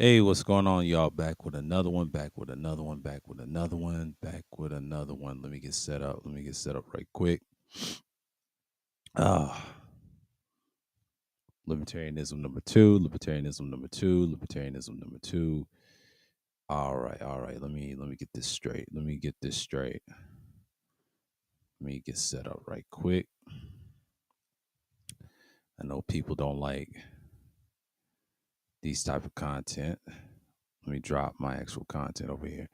Hey, what's going on, y'all? Back with another one, back with another one, back with another one, back with another one. Let me get set up. Let me get set up right quick. Ah, libertarianism number two, libertarianism number two, libertarianism number two. All right. Let me get this straight. Let me get this straight. Let me get set up right quick. I know people don't like these type of content. Let me drop my actual content over here.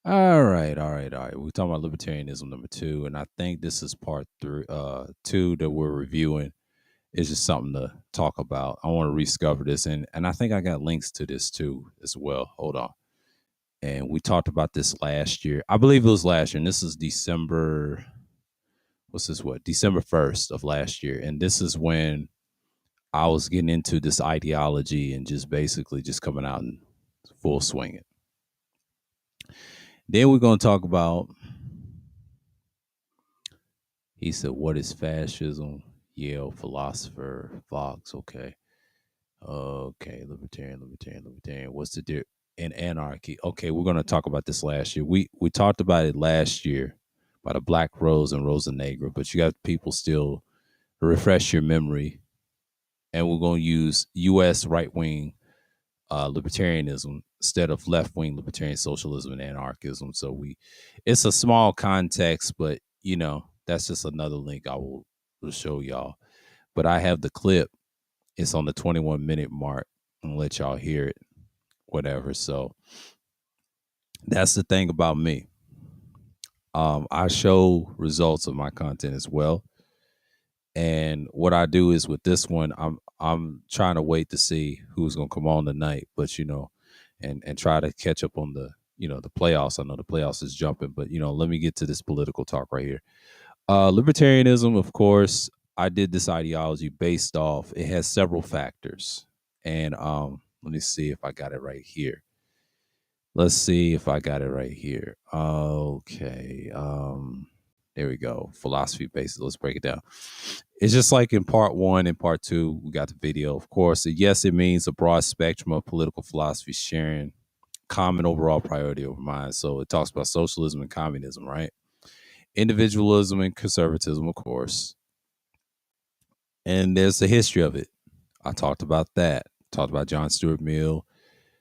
All right. We're talking about libertarianism number two, and I think this is part two that we're reviewing. It's just something to talk about. I want to rediscover this, and I think I got links to this too as well. Hold on. And we talked about this last year. I believe it was last year, and this is December. What's this? What December 1st of last year, and this is when I was getting into this ideology and just basically just coming out and full swinging. Then we're going to talk about. He said, "What is fascism?" Yale philosopher Fox. Okay. Libertarian. What's the deal in anarchy? Okay, we're gonna talk about this last year. We talked about it last year about a Black Rose and Rosa Negra, but you got people still refresh your memory, and we're gonna use U.S. right wing libertarianism instead of left wing libertarian socialism and anarchism. So it's a small context, but that's just another link I will show y'all. But I have the clip. It's on the 21-minute mark. And let y'all hear it, whatever. So that's the thing about me. I show results of my content as well. And what I do is with this one, I'm trying to wait to see who's gonna come on tonight, but and try to catch up on the playoffs. I know the playoffs is jumping, but let me get to this political talk right here. Libertarianism, of course, I did this ideology based off. It has several factors, and let me see if I got it right here. Let's see if I got it right here. Okay. There we go. Philosophy basis. Let's break it down. It's just like in part one and part two, we got the video. Of course, yes, it means a broad spectrum of political philosophy sharing common overall priority over mine. So it talks about socialism and communism, right? Individualism and conservatism, of course. And there's the history of it. I talked about that. Talked about John Stuart Mill,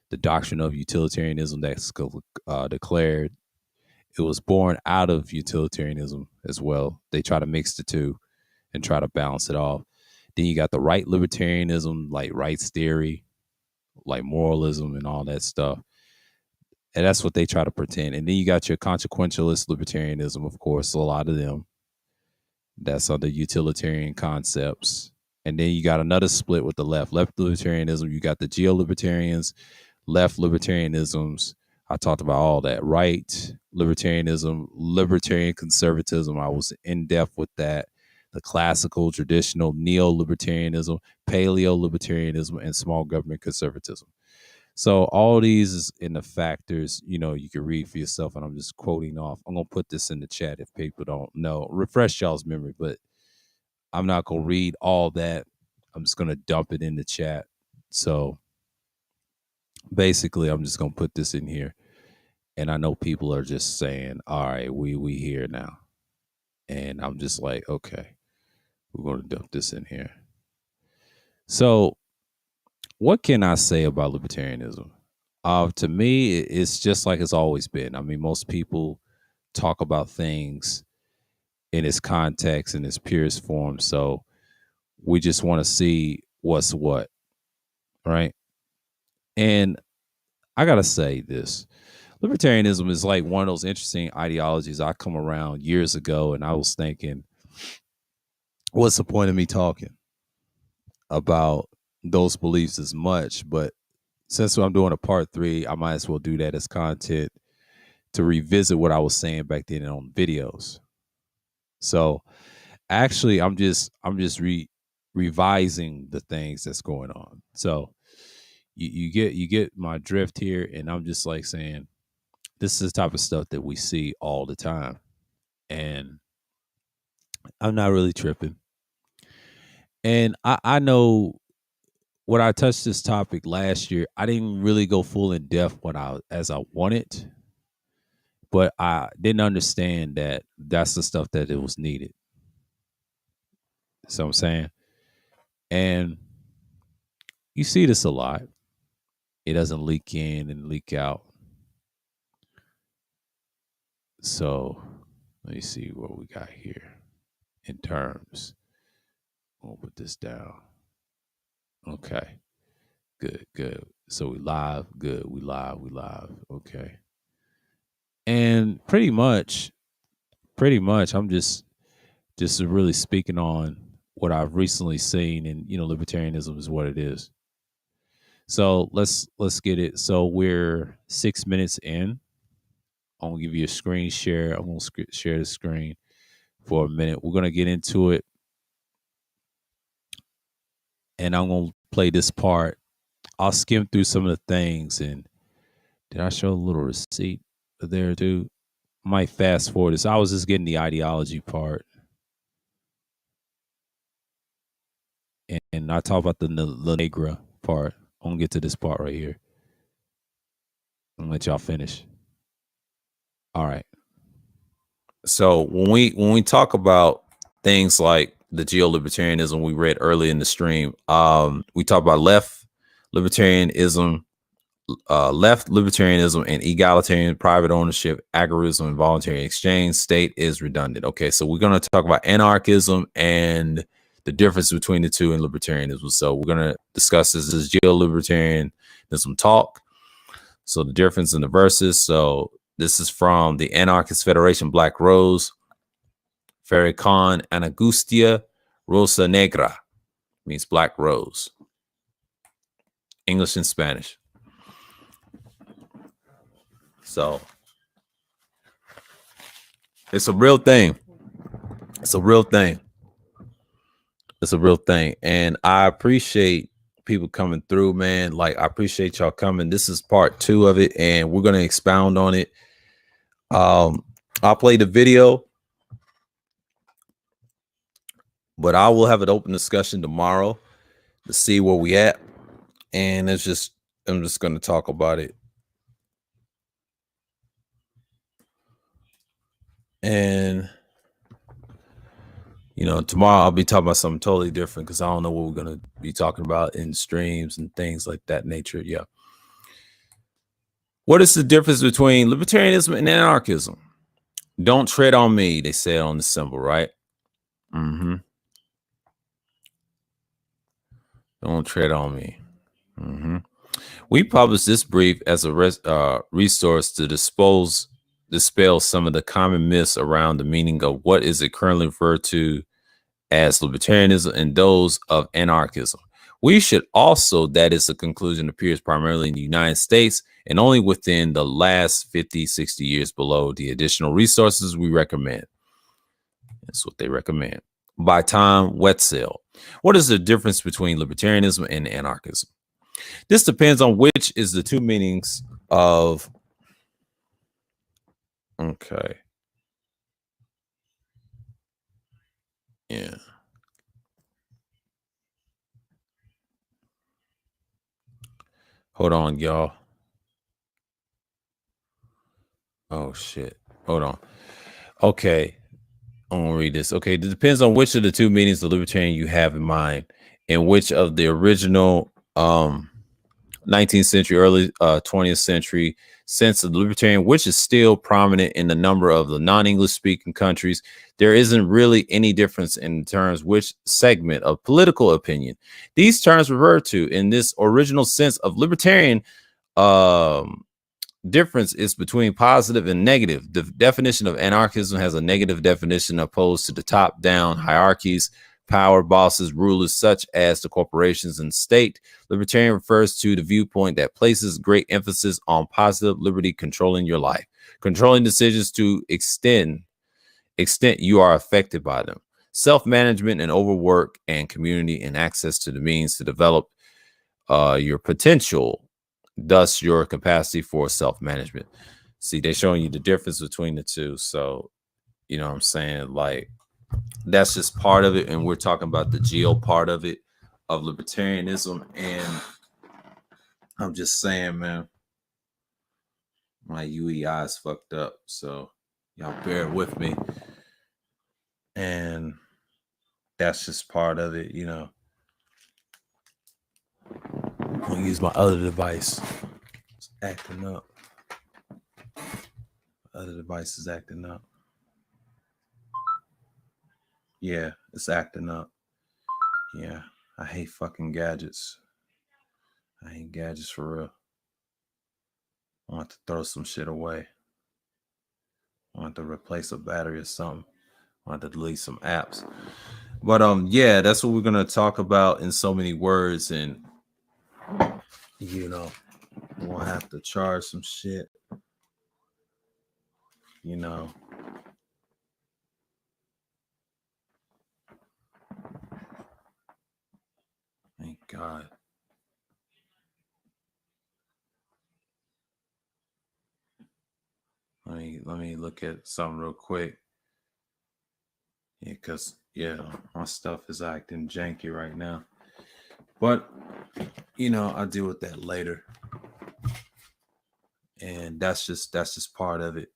the doctrine of utilitarianism that's declared. It was born out of utilitarianism as well. They try to mix the two and try to balance it off. Then you got the right libertarianism, like rights theory, like moralism and all that stuff. And that's what they try to pretend. And then you got your consequentialist libertarianism, of course, a lot of them. That's under utilitarian concepts. And then you got another split with the left. Left libertarianism, you got the geo-libertarians, left libertarianisms. I talked about all that. Right libertarianism, libertarian conservatism. I was in depth with that. The classical, traditional neo-libertarianism, paleo-libertarianism, and small government conservatism. So all these is in the factors, you can read for yourself, and I'm just quoting off. I'm going to put this in the chat if people don't know. Refresh y'all's memory, but I'm not going to read all that. I'm just going to dump it in the chat. So basically, I'm just going to put this in here. And I know people are just saying, all right, we here now. And I'm just like, okay, we're going to dump this in here. So what can I say about libertarianism? To me, it's just like it's always been. I mean, most people talk about things in its context, in its purest form. So we just want to see what's what, right? And I got to say this. Libertarianism is like one of those interesting ideologies. I come around years ago and I was thinking, what's the point of me talking about those beliefs as much? But since I'm doing a part three, I might as well do that as content to revisit what I was saying back then on videos. So actually, I'm just revising the things that's going on. So you get my drift here, and I'm just like saying this is the type of stuff that we see all the time, and I'm not really tripping. And I know when I touched this topic last year, I didn't really go full in depth as I wanted, but I didn't understand that that's the stuff that it was needed. So I'm saying, and you see this a lot. It doesn't leak in and leak out. So let me see what we got here in terms. We'll put this down. Okay. Good, good. So we live. Good. We live. Okay. And pretty much I'm just really speaking on what I've recently seen, and libertarianism is what it is. So let's get it. So we're 6 minutes in. I'm gonna give you a screen share. I'm gonna share the screen for a minute. We're gonna get into it, and I'm gonna play this part. I'll skim through some of the things. And did I show a little receipt there too? Might fast forward this. I was just getting the ideology part, and I talk about the La Negra part. I'm gonna get to this part right here. I'm gonna let y'all finish. All right. So when we talk about things like the geo-libertarianism we read early in the stream, we talk about left libertarianism, and egalitarian private ownership, agorism, and voluntary exchange. State is redundant. Okay, so we're going to talk about anarchism and the difference between the two in libertarianism. So we're going to discuss this as geo-libertarianism talk. So the difference in the verses. So this is from the Anarchist Federation, Black Rose, Fericon Anagustia Rosa Negra, means Black Rose, English and Spanish. So it's a real thing. It's a real thing. It's a real thing. And I appreciate people coming through, man. Like, I appreciate y'all coming. This is part 2 of it, and we're going to expound on it. I'll play the video, but I will have an open discussion tomorrow to see where we at. And I'm just going to talk about it. And tomorrow I'll be talking about something totally different, because I don't know what we're going to be talking about in streams and things like that nature. Yeah. What is the difference between libertarianism and anarchism? Don't tread on me, they said on the symbol, right? Don't tread on me. We published this brief as a resource to dispel some of the common myths around the meaning of what is it currently referred to as libertarianism and those of anarchism. We should also, that is, the conclusion appears primarily in the United States and only within the last 50, 60 years below the additional resources we recommend. That's what they recommend. By Tom Wetzel. What is the difference between libertarianism and anarchism? This depends on which is the two meanings of. Okay. Yeah. Hold on, y'all. Oh, shit. Hold on. Okay. I'm going to read this. Okay. It depends on which of the two meanings of libertarian you have in mind, and which of the original 19th century, early 20th century sense of the libertarian, which is still prominent in a number of the non-English speaking countries. There isn't really any difference in terms which segment of political opinion these terms refer to. In this original sense of libertarian, difference is between positive and negative. The definition of anarchism has a negative definition opposed to the top-down hierarchies, power bosses, rulers such as the corporations and state. Libertarian refers to the viewpoint that places great emphasis on positive liberty controlling your life, controlling decisions to extent you are affected by them, self-management and overwork, and community and access to the means to develop your potential, thus your capacity for self-management. See, they're showing you the difference between the two. So, you know what I'm saying? Like, that's just part of it. And we're talking about the geo part of it. of libertarianism. And I'm just saying, man, my UEI is fucked up. So y'all bear with me. And that's just part of it, you know. I'm gonna use my other device. It's acting up. Other device is acting up. Yeah, it's acting up. Yeah, I hate fucking gadgets. I hate gadgets for real. I want to throw some shit away. I want to replace a battery or something. I want to delete some apps. But yeah, that's what we're gonna talk about in so many words, and you know, we'll have to charge some shit. You know. Thank God. Let me look at something real quick. Yeah, because my stuff is acting janky right now. But you know, I'll deal with that later. And that's just part of it.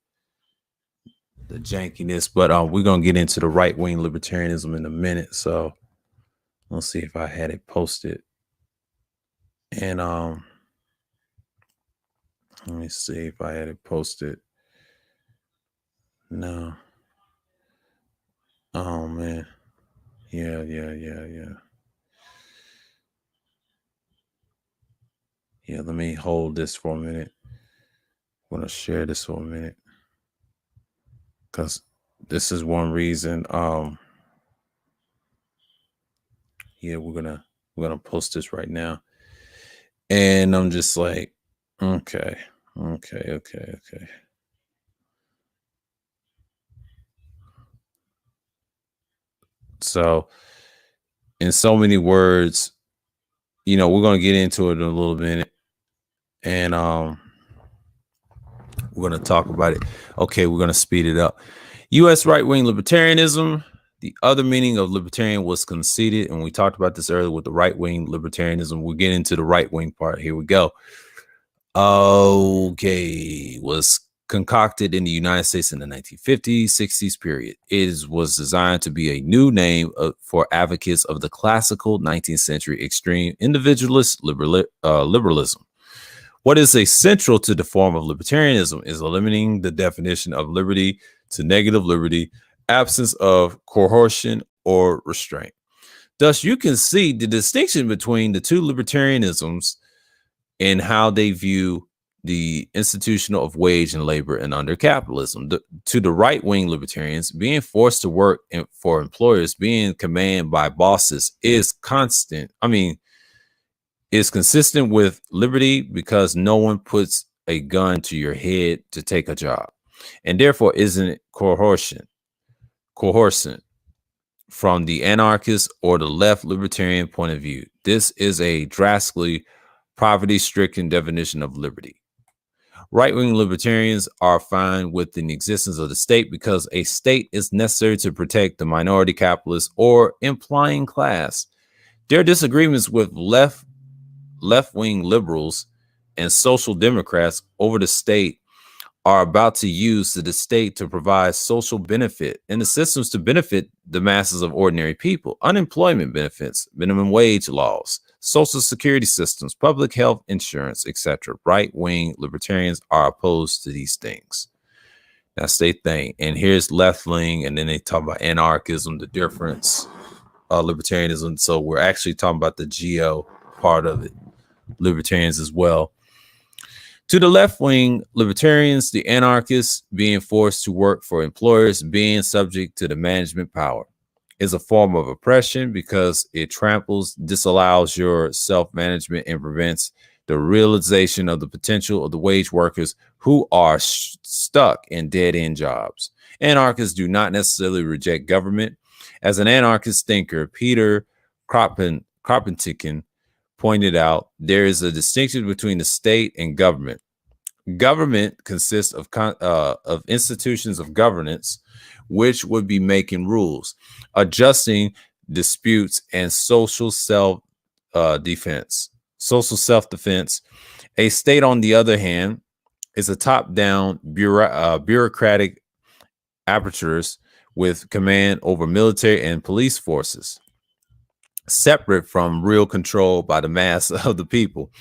The jankiness. But we're gonna get into the right-wing libertarianism in a minute. So let's see if I had it posted. And let me see if I had it posted. No. Oh man. Yeah. Yeah, let me hold this for a minute. I'm gonna share this for a minute. Because this is one reason. Yeah, we're gonna post this right now. And I'm just like, okay. So, in so many words, you know, we're gonna get into it in a little bit, and we're gonna talk about it. Okay, we're gonna speed it up. U.S. right-wing libertarianism. The other meaning of libertarian was conceded, and we talked about this earlier with the right-wing libertarianism. We'll get into the right-wing part. Here we go. Okay, was concocted in the United States in the 1950s, 60s period. It was designed to be a new name for advocates of the classical 19th century extreme individualist liberalism. What is essential to the form of libertarianism is limiting the definition of liberty to negative liberty, absence of coercion or restraint. Thus, you can see the distinction between the two libertarianisms and how they view the institutional of wage and labor and under capitalism. To the right-wing libertarians, being forced to work for employers, being commanded by bosses is consistent with liberty because no one puts a gun to your head to take a job. And therefore isn't coercion from the anarchist or the left libertarian point of view. This is a drastically poverty-stricken definition of liberty. Right-wing libertarians are fine with the existence of the state because a state is necessary to protect the minority capitalist or implying class. Their disagreements with left-wing liberals and social democrats over the state are about to use the state to provide social benefit and the systems to benefit the masses of ordinary people, unemployment benefits, minimum wage laws, social security systems, public health insurance, etc. Right-wing libertarians are opposed to these things. That's their thing. And here's left-wing, and then they talk about anarchism, the difference, libertarianism. So we're actually talking about the geo part of it, libertarians as well. To the left-wing libertarians, the anarchists being forced to work for employers, being subject to the management power, is a form of oppression because it disallows your self-management and prevents the realization of the potential of the wage workers who are stuck in dead-end jobs. Anarchists do not necessarily reject government. As an anarchist thinker, Peter Kropotkin pointed out, there is a distinction between the state and government. Government consists of institutions of governance, which would be making rules, adjusting disputes, and social defense, social self-defense. A state, on the other hand, is a top-down bureaucratic apparatus with command over military and police forces, separate from real control by the mass of the people.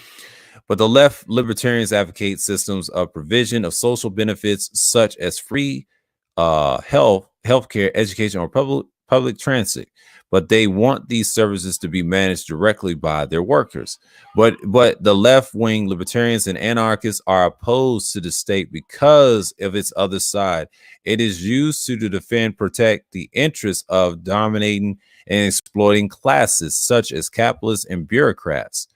But the left libertarians advocate systems of provision of social benefits such as free healthcare, education, or public transit. But they want these services to be managed directly by their workers. But the left-wing libertarians and anarchists are opposed to the state because of its other side. It is used to defend, protect the interests of dominating and exploiting classes such as capitalists and bureaucrats.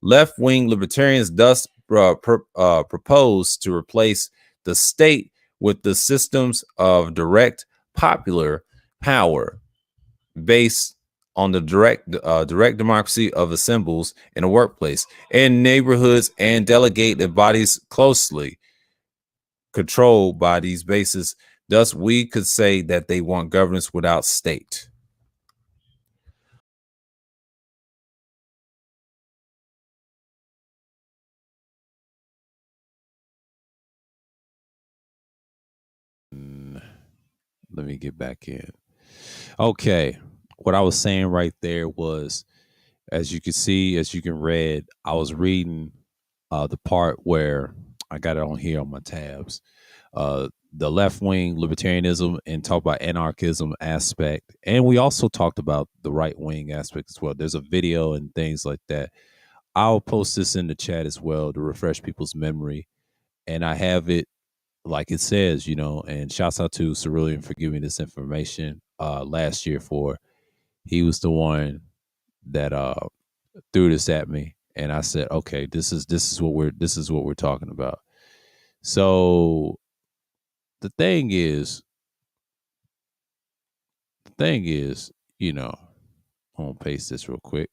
Left-wing libertarians thus propose to replace the state with the systems of direct popular power based on the direct democracy of assembles in a workplace, in neighborhoods, and delegate the bodies closely controlled by these bases. Thus, we could say that they want governance without state. Let me get back in. Okay. What I was saying right there was, as you can see, as you can read, I was reading the part where I got it on here on my tabs. The left wing libertarianism and talk about anarchism aspect. And we also talked about the right wing aspect as well. There's a video and things like that. I'll post this in the chat as well to refresh people's memory. And I have it like it says, and shouts out to Cerulean for giving me this information last year for he was the one that threw this at me. And I said, okay, this is what we're talking about. So the thing is, I'm gonna paste this real quick.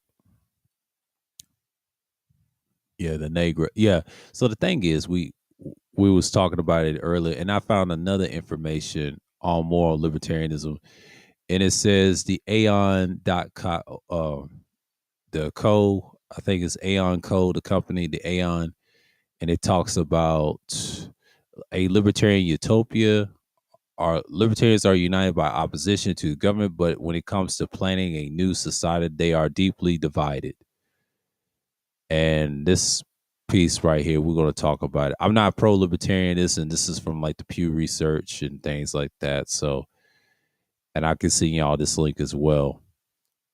Yeah, the Negra. Yeah. So the thing is, we was talking about it earlier, and I found another information on moral libertarianism, and it says the Aeon.co, the code. I think it's Aeon Code, the company, the Aeon, and it talks about a libertarian utopia. Our libertarians are united by opposition to government, but when it comes to planning a new society, they are deeply divided. And this piece right here, we're going to talk about it. I'm not pro libertarian, and this is from like the Pew Research and things like that. So, and I can send y'all this link as well.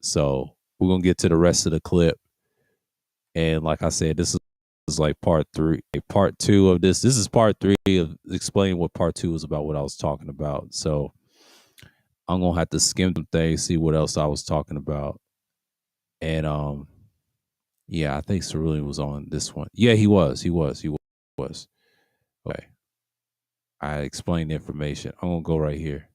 So, we're going to get to the rest of the clip. And like I said, this is like part two of this. This is part three of explaining what part two is about, what I was talking about. So, I'm going to have to skim some things, see what else I was talking about. And, yeah, I think Cerulean was on this one. Yeah, he was. Okay. I explained the information. I'm gonna go right here.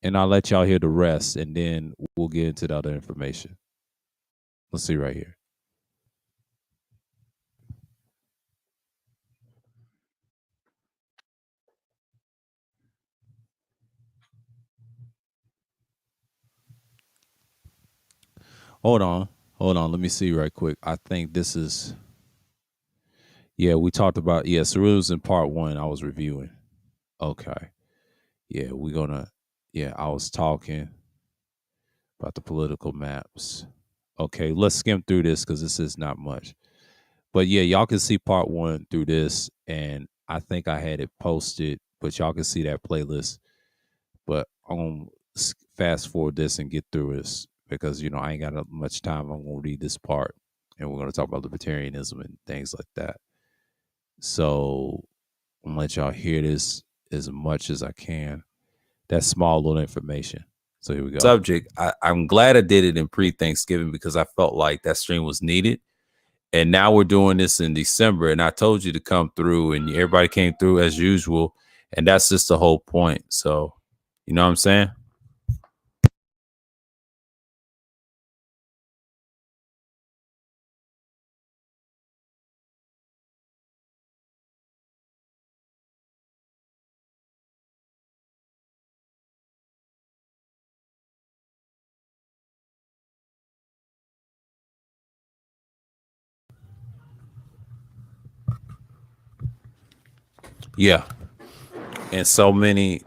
And I'll let y'all hear the rest, and then we'll get into the other information. Let's see right here. Hold on. Let me see right quick. I think this is. Yeah, we talked about. Yeah, Cerulean's in part one. I was reviewing. Okay. Yeah, we're gonna. Yeah, I was talking about the political maps. Okay, let's skim through this because this is not much. But yeah, y'all can see part one through this, and I think I had it posted, but y'all can see that playlist. But I'm gonna fast forward this and get through this because I ain't got much time. I'm gonna read this part, and we're gonna talk about libertarianism and things like that. So I'm gonna let y'all hear this as much as I can. That small little information. So here we go. Subject. I'm glad I did it in pre-Thanksgiving because I felt like that stream was needed. And now we're doing this in December, and I told you to come through, and everybody came through as usual. And that's just the whole point. So, you know what I'm saying? Yeah. And so many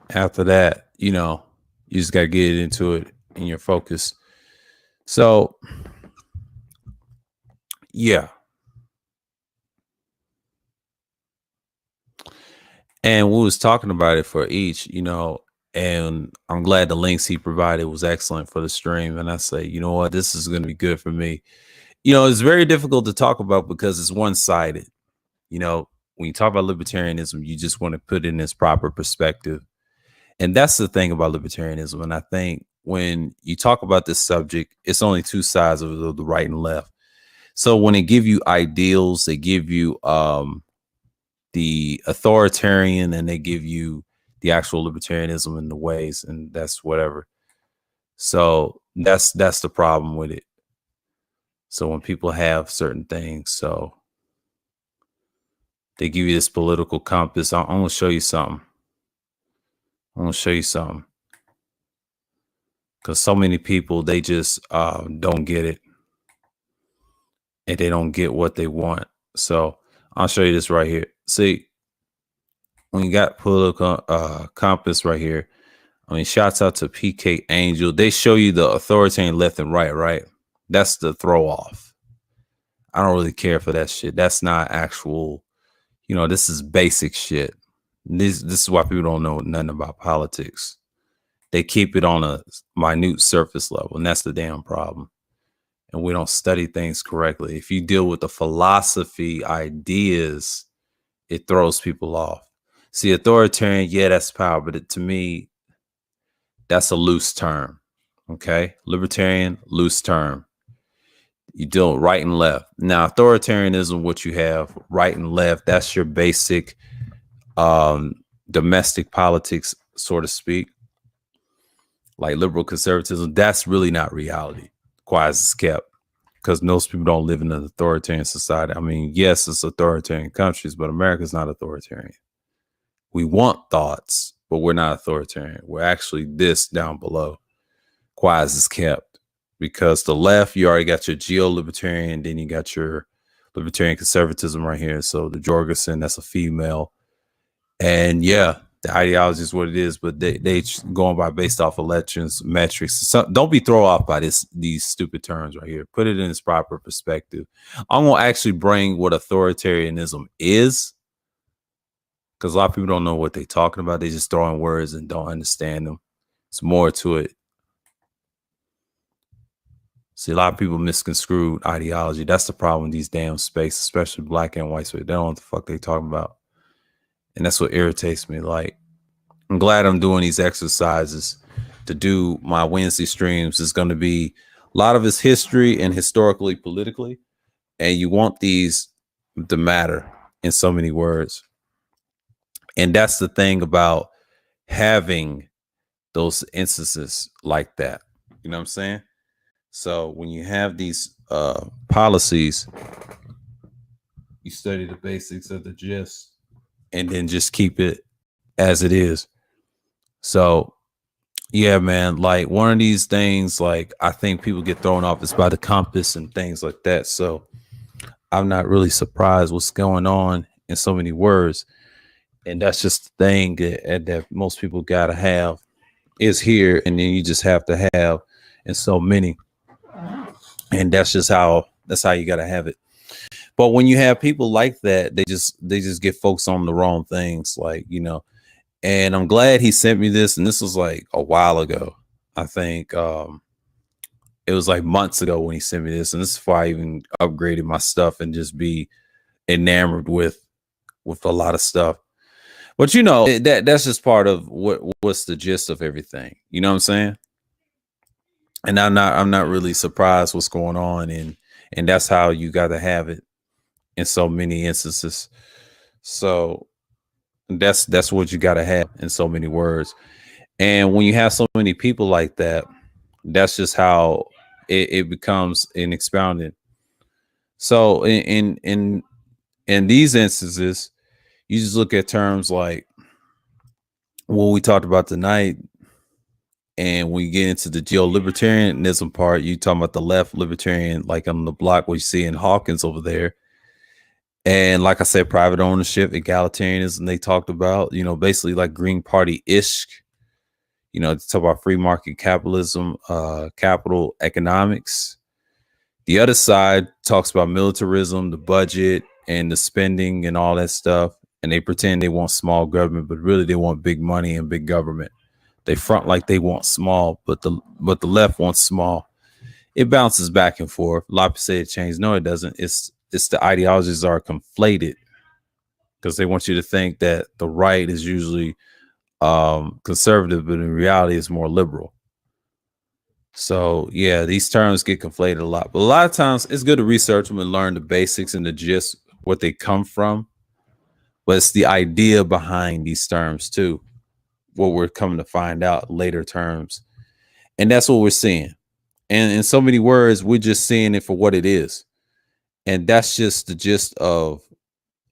after that, you just got to get into it in your focus. So, yeah. And we was talking about it for each, and I'm glad the links he provided was excellent for the stream. And I say, you know what, this is going to be good for me. It's very difficult to talk about because it's one-sided. When you talk about libertarianism, you just want to put it in its proper perspective. And that's the thing about libertarianism. And I think when you talk about this subject, it's only two sides of the right and left. So when they give you ideals, they give you the authoritarian, and they give you the actual libertarianism in the ways, and that's whatever. So that's the problem with it. So when people have certain things, so they give you this political compass. I'm gonna show you something. Because so many people, they just don't get it, and they don't get what they want. So I'll show you this right here. See, when you got political compass right here, I mean, shouts out to PK Angel. They show you the authoritarian left and right? That's the throw off. I don't really care for that shit. That's not actual, this is basic shit. This is why people don't know nothing about politics. They keep it on a minute surface level, and that's the damn problem. And we don't study things correctly. If you deal with the philosophy, ideas, it throws people off. See, authoritarian, yeah, that's power, but to me, that's a loose term. Okay, libertarian, loose term. You deal right and left. Now, authoritarianism, what you have right and left, that's your basic domestic politics, so to speak. Like liberal conservatism, that's really not reality, quite as it's kept, because most people don't live in an authoritarian society. I mean, yes, it's authoritarian countries, but America's not authoritarian. We want thoughts, but we're not authoritarian. We're actually this down below, quite as it's kept, because the left, you already got your geo-libertarian, then you got your libertarian conservatism right here. So the Jorgensen, that's a female. And yeah, the ideology is what it is, but they going by based off elections, metrics. So don't be thrown off by these stupid terms right here. Put it in its proper perspective. I'm gonna actually bring what authoritarianism is, because a lot of people don't know what they're talking about. They just throw in words and don't understand them. It's more to it. See, a lot of people misconstrued ideology. That's the problem with these damn spaces, especially black and white space. They don't know what the fuck they talking about. And that's what irritates me. Like, I'm glad I'm doing these exercises to do my Wednesday streams. It's going to be a lot of it's history and historically, politically. And you want these to matter in so many words. And that's the thing about having those instances like that. You know what I'm saying? So when you have these policies, you study the basics of the gist and then just keep it as it is. So yeah, man, like one of these things, like I think people get thrown off is by the compass and things like that. So I'm not really surprised what's going on in so many words. And that's just the thing that most people gotta have is here, and then you just have to have in so many. And that's how you gotta have it. But when you have people like that, they just get focused on the wrong things, like, and I'm glad he sent me this, and this was like a while ago. I think it was like months ago when he sent me this, and this is before I even upgraded my stuff and just be enamored with a lot of stuff. But that's just part of what's the gist of everything. You know what I'm saying? And I'm not really surprised what's going on, and that's how you got to have it in so many instances. So that's what you got to have in so many words. And when you have so many people like that, that's just how it becomes an expounding. So in these instances, you just look at terms like what we talked about tonight. And when you get into the geo-libertarianism part, you talking about the left libertarian, like on the block, what you see in Hawkins over there. And like I said, private ownership, egalitarianism, they talked about, basically like Green Party ish, talk about free market capitalism, capital economics. The other side talks about militarism, the budget, and the spending and all that stuff. And they pretend they want small government, but really they want big money and big government. They front like they want small, but the left wants small. It bounces back and forth. A lot of people say it changed. No, it doesn't. It's the ideologies are conflated because they want you to think that the right is usually conservative, but in reality, it's more liberal. So yeah, these terms get conflated a lot. But a lot of times, it's good to research them and learn the basics and the gist, what they come from. But it's the idea behind these terms too, what we're coming to find out later terms, and that's what we're seeing. And in so many words, we're just seeing it for what it is. And that's just the gist of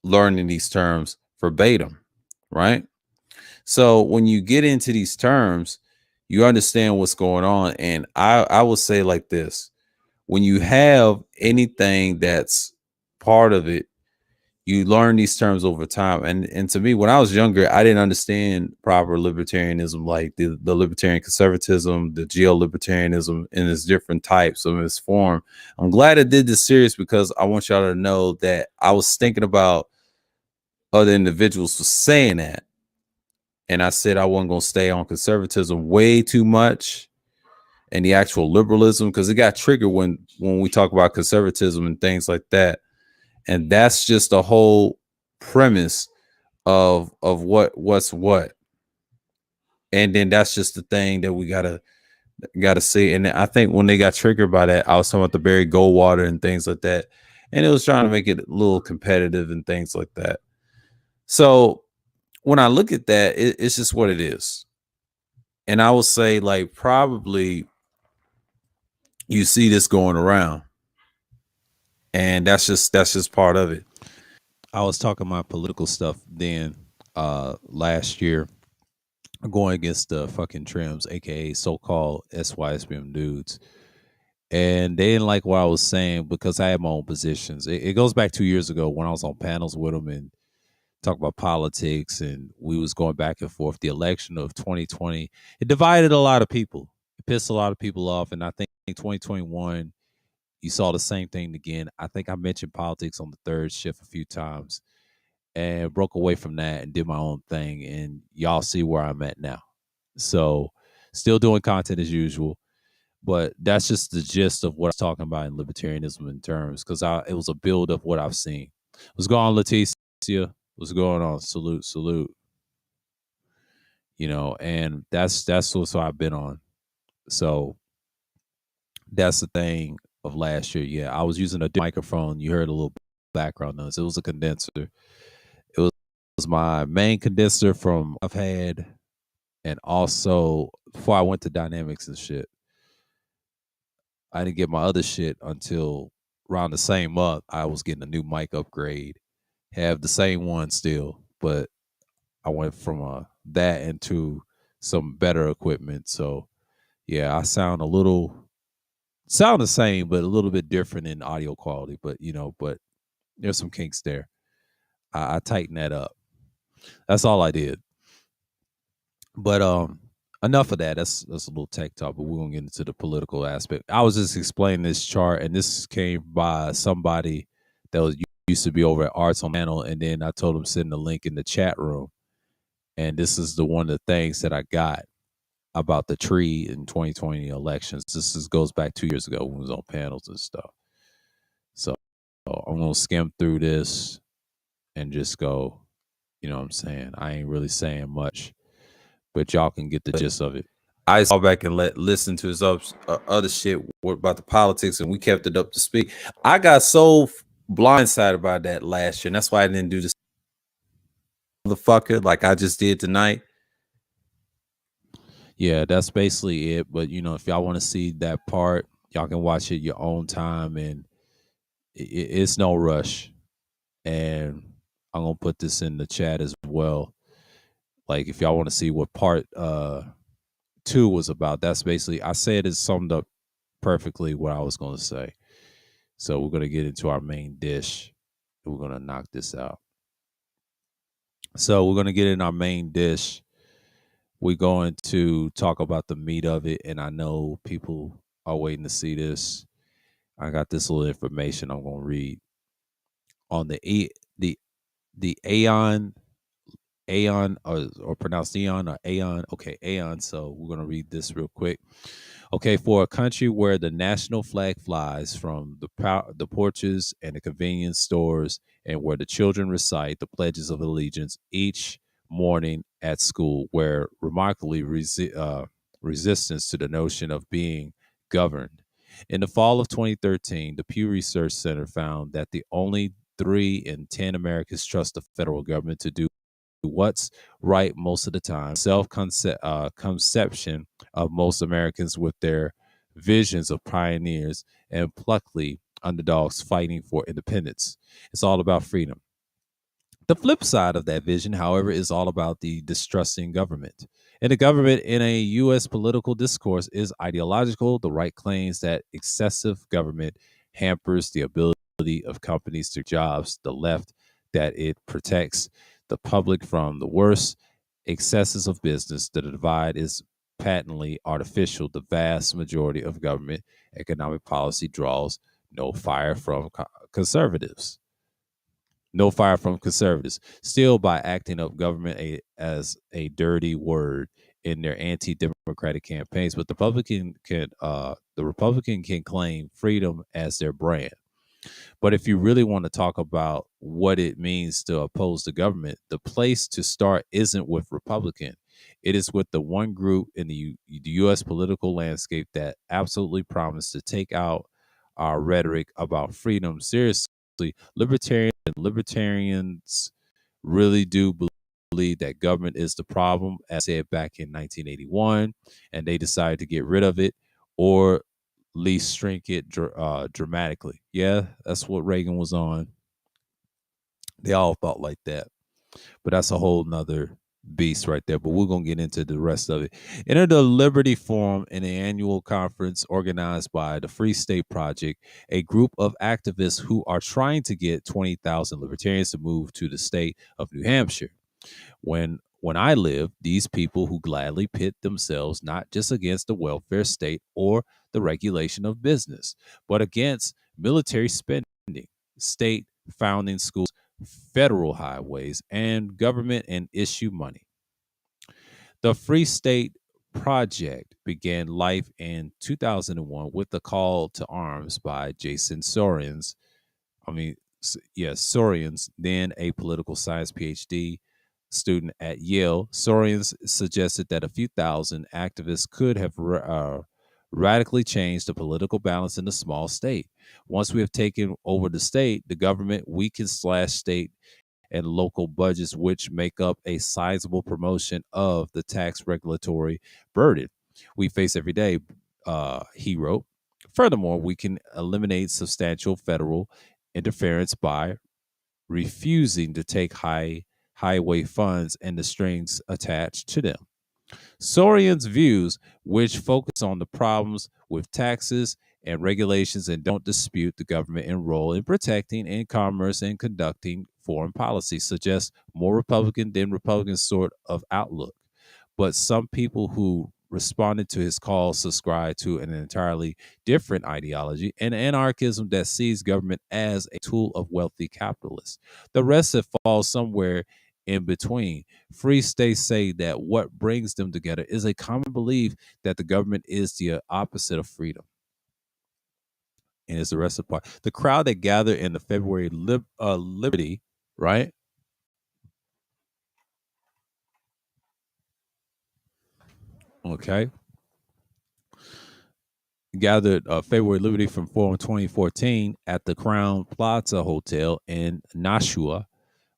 learning these terms verbatim, right? So when you get into these terms, you understand what's going on. And I will say like this: when you have anything that's part of it, you learn these terms over time. And to me, when I was younger, I didn't understand proper libertarianism, like the libertarian conservatism, the geo-libertarianism in its different types of its form. I'm glad I did this series because I want y'all to know that I was thinking about other individuals for saying that. And I said I wasn't going to stay on conservatism way too much and the actual liberalism, because it got triggered when we talk about conservatism and things like that. And that's just the whole premise of what's what. And then that's just the thing that we gotta see. And I think when they got triggered by that, I was talking about the Barry Goldwater and things like that. And it was trying to make it a little competitive and things like that. So when I look at that, it's just what it is. And I would say, like, probably you see this going around. And that's just part of it. I was talking my political stuff then last year, going against the fucking trims, aka so-called SYSBM dudes. And they didn't like what I was saying because I had my own positions. It goes back 2 years ago when I was on panels with them and talk about politics, and we was going back and forth. The election of 2020, it divided a lot of people. It pissed a lot of people off. And I think in 2021, you saw the same thing again. I think I mentioned politics on the third shift a few times and broke away from that and did my own thing. And y'all see where I'm at now. So still doing content as usual, but that's just the gist of what I was talking about in libertarianism in terms, because it was a build of what I've seen. What's going on, Leticia? What's going on? Salute, salute. And that's what I've been on. So that's the thing of last year. Yeah, I was using a microphone. You heard a little background noise. It was a condenser. It was my main condenser from I've had, and also before I went to dynamics and shit, I didn't get my other shit until around the same month. I was getting a new mic upgrade. Have the same one still, but I went from that into some better equipment. So yeah, I sound the same, but a little bit different in audio quality. But but there's some kinks there. I tightened that up. That's all I did. But enough of that. That's a little tech talk, but we're gonna get into the political aspect. I was just explaining this chart, and this came by somebody that was used to be over at Arts on Panel, and then I told him send the link in the chat room. And this is the one of the things that I got about the tree in 2020 elections. Goes back 2 years ago when we was on panels and stuff. So I'm gonna skim through this and just go. You know what I'm saying? I ain't really saying much, but y'all can get the gist of it. I saw back and listen to his other shit about the politics, and we kept it up to speed. I got so blindsided by that last year, and that's why I didn't do this motherfucker like I just did tonight. Yeah, that's basically it. But if y'all want to see that part, y'all can watch it your own time, and it's no rush. And I'm gonna put this in the chat as well. Like if y'all want to see what part 2 was about, that's basically, I said it summed up perfectly what I was gonna say. So we're gonna get into our main dish. We're going to knock this out. So we're going to get in our main dish. We're going to talk about the meat of it. And I know people are waiting to see this. I got this little information I'm going to read on the the Aeon or pronounced Eon or Aeon. Okay, Aeon. So we're gonna read this real quick. Okay, for a country where the national flag flies from the porches and the convenience stores, and where the children recite the pledges of allegiance each morning at school, where remarkably resistance to the notion of being governed. In the fall of 2013, the Pew Research Center found that the only 3 in 10 Americans trust the federal government to do what's right most of the time. Conception of most Americans with their visions of pioneers and pluckily underdogs fighting for independence. It's all about freedom. The flip side of that vision, however, is all about the distrusting government. And the government in a U.S. political discourse is ideological. The right claims that excessive government hampers the ability of companies to jobs. The left that it protects the public from the worst excesses of business. The divide is patently artificial. The vast majority of government economic policy draws no fire from conservatives. No fire from conservatives. Still, by acting up government as a dirty word in their anti-democratic campaigns, but the Republican can claim freedom as their brand. But if you really want to talk about what it means to oppose the government, the place to start isn't with Republican. It is with the one group in the U.S. political landscape that absolutely promised to take out our rhetoric about freedom seriously. Libertarians really do believe that government is the problem, as said back in 1981, and they decided to get rid of it or least shrink it dramatically. Yeah, that's what Reagan was on. They all thought like that, but that's a whole nother beast right there. But we're gonna get into the rest of it. Enter the Liberty Forum, an annual conference organized by the Free State Project, a group of activists who are trying to get 20,000 libertarians to move to the state of New Hampshire. When I live, these people who gladly pit themselves not just against the welfare state or the regulation of business, but against military spending, state founding schools, federal highways, and government and issue money. The Free State Project began life in 2001 with the call to arms by Jason Sorens. Sorens, then a political science PhD student at Yale. Sorens suggested that a few thousand activists could have radically changed the political balance in the small state. Once we have taken over the state, the government, we can slash state and local budgets, which make up a sizable promotion of the tax regulatory burden we face every day, he wrote. Furthermore, we can eliminate substantial federal interference by refusing to take highway funds and the strings attached to them. Sorian's views, which focus on the problems with taxes and regulations and don't dispute the government and role in protecting in commerce and conducting foreign policy, suggest more Republican than Republican sort of outlook. But some people who responded to his call subscribe to an entirely different ideology, an anarchism that sees government as a tool of wealthy capitalists. The rest have fallen somewhere in between. Free states say that what brings them together is a common belief that the government is the opposite of freedom. And it's the rest of the part. The crowd that gathered in the February Liberty, right? Okay. Gathered February Liberty from Forum 2014 at the Crown Plaza Hotel in Nashua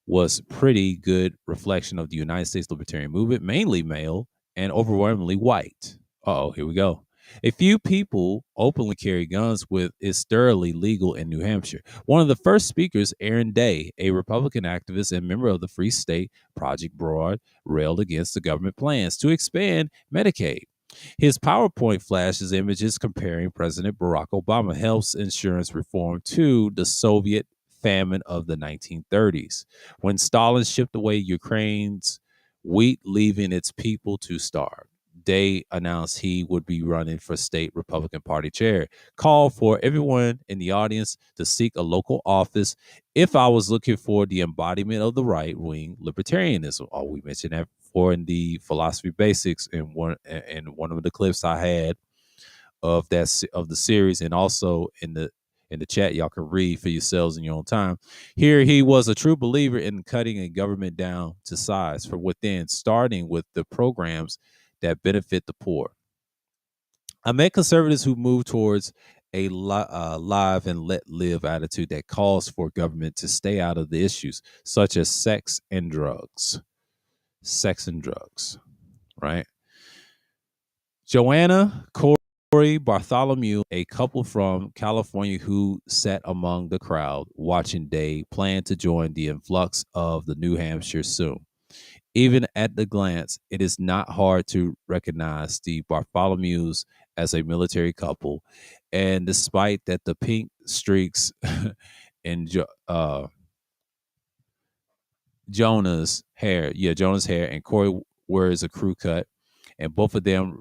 was pretty good reflection of the United States libertarian movement, mainly male and overwhelmingly white. Here we go. A few people openly carry guns, with is thoroughly legal in New Hampshire. One of the first speakers, Aaron Day, a Republican activist and member of the Free State Project Broad, railed against the government plans to expand Medicaid. His PowerPoint flashes images comparing President Barack Obama health insurance reform to the Soviet famine of the 1930s, when Stalin shipped away Ukraine's wheat, leaving its people to starve. Day announced he would be running for state Republican Party chair, called for everyone in the audience to seek a local office if I was looking for the embodiment of the right wing libertarianism. Oh, we mentioned that before in the philosophy basics in one of the clips I had of of the series, and also in the chat y'all can read for yourselves in your own time. Here he was a true believer in cutting a government down to size from within, starting with the programs that benefit the poor. I met conservatives who move towards a live and let live attitude that calls for government to stay out of the issues such as sex and drugs. Sex and drugs, right? Joanna, Corey, Bartholomew, a couple from California who sat among the crowd watching Day, plan to join the influx of the New Hampshire soon. Even at the glance, it is not hard to recognize the Bartholomews as a military couple. And despite that, the pink streaks in Jonah's hair, and Corey wears a crew cut, and both of them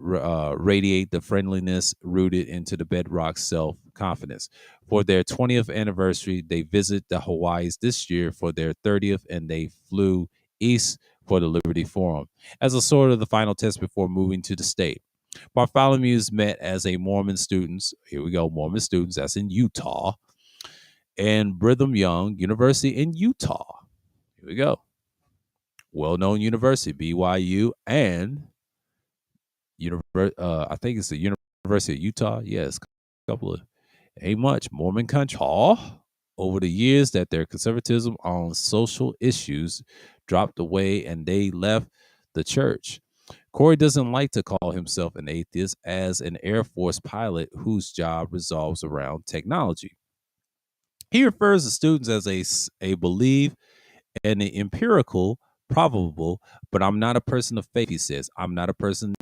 radiate the friendliness rooted into the bedrock self confidence. For their 20th anniversary, they visit the Hawaiis this year. For their 30th, and they flew east for the Liberty Forum as a sort of the final test before moving to the state. Bartholomew's met as a Mormon students. Here we go, Mormon students. That's in Utah, and Brigham Young University in Utah. Here we go. Well-known university, BYU, and I think it's the University of Utah. Yes, a couple of ain't much Mormon country. Over the years that their conservatism on social issues dropped away and they left the church. Corey doesn't like to call himself an atheist as an Air Force pilot whose job revolves around technology. He refers to students as a believe and the empirical probable, but I'm not a person of faith, he says. I'm not a person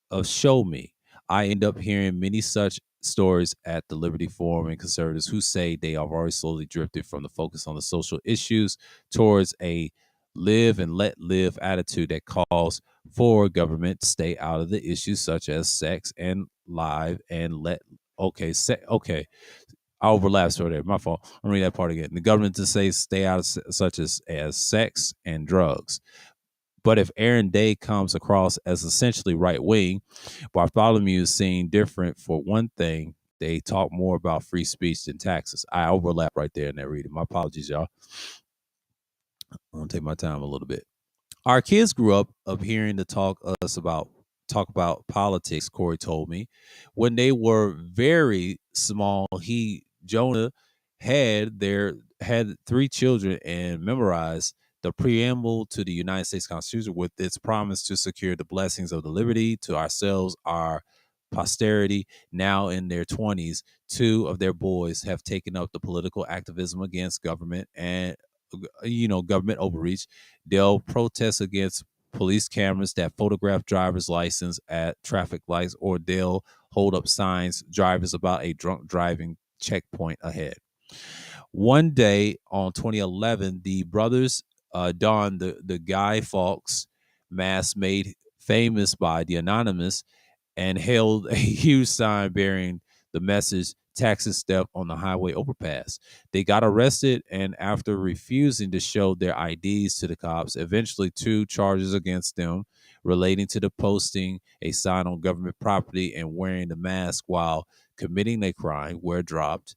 of show me. I end up hearing many such stories at the Liberty Forum and conservatives who say they have already slowly drifted from the focus on the social issues towards a live and let live attitude that calls for government to stay out of the issues such as sex and live and let okay, I overlapped sort of. My fault. I'm reading that part again. The government to say stay out of such as sex and drugs. But if Aaron Day comes across as essentially right wing, Bartholomew is seen different. For one thing, they talk more about free speech than taxes. I overlap right there in that reading. My apologies, y'all. I'm gonna take my time a little bit. Our kids grew up of hearing to talk about politics. Corey told me when they were very small. Jonah had 3 children and memorized the preamble to the United States Constitution with its promise to secure the blessings of the liberty to ourselves, our posterity. Now in their 20s, 2 of their boys have taken up the political activism against government and government overreach. They'll protest against police cameras that photograph driver's license at traffic lights, or they'll hold up signs drivers about a drunk driving checkpoint ahead. One day on 2011, the brothers donned the Guy Fawkes mask made famous by the Anonymous and held a huge sign bearing the message taxes theft on the highway overpass. They got arrested, and after refusing to show their IDs to the cops, eventually 2 charges against them relating to the posting a sign on government property and wearing the mask while committing a crime were dropped,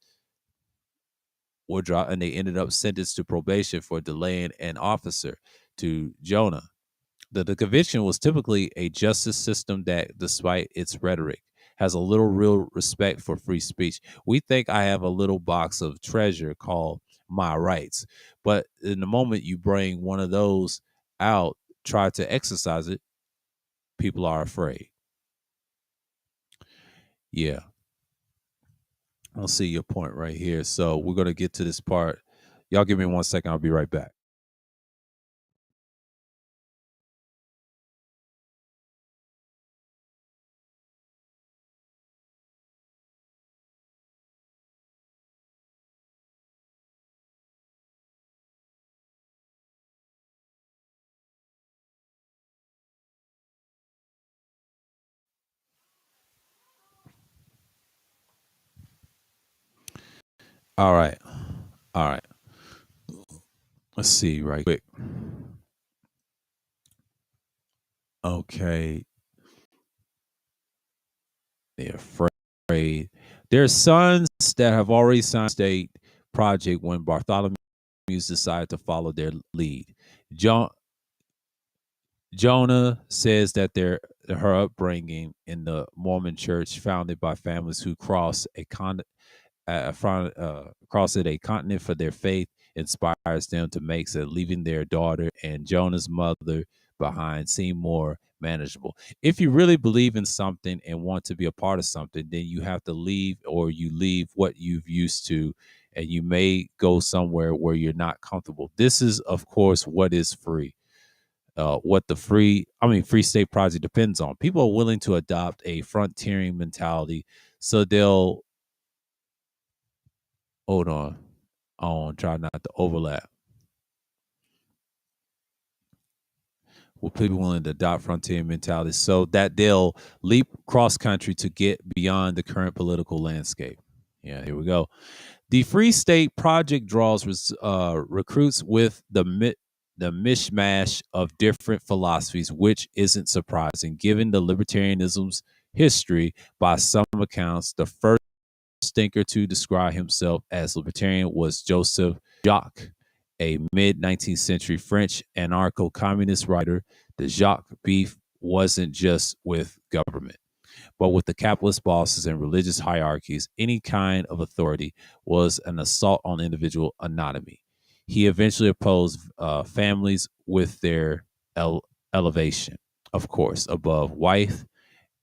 and they ended up sentenced to probation for delaying an officer to Jonah. The conviction was typically a justice system that, despite its rhetoric, has a little real respect for free speech. We think I have a little box of treasure called my rights, but in the moment you bring one of those out, try to exercise it, people are afraid. Yeah, I'll see your point right here. So we're going to get to this part. Y'all give me 1 second. I'll be right back. All right. All right. Let's see right quick. Okay. They're afraid. Their sons that have already signed state project when Bartholomew decided to follow their lead. Jo- Jonah says that her upbringing in the Mormon church, founded by families who cross it a continent for their faith, inspires them to make so leaving their daughter and Jonah's mother behind seem more manageable. If you really believe in something and want to be a part of something, then you have to leave, or you leave what you've used to, and you may go somewhere where you're not comfortable. This is, of course, what is free. What the free state project depends on. People are willing to adopt a frontiering mentality, so they'll hold on, try not to overlap. Will people willing to adopt frontier mentality so that they'll leap cross country to get beyond the current political landscape? Yeah, here we go. The Free State Project draws recruits with the mishmash of different philosophies, which isn't surprising given the libertarianism's history. By some accounts, the first thinker to describe himself as libertarian was Joseph Jacques, a mid 19th century French anarcho communist writer. The Jacques beef wasn't just with government, but with the capitalist bosses and religious hierarchies. Any kind of authority was an assault on individual autonomy. He eventually opposed families with their elevation, of course, above wife,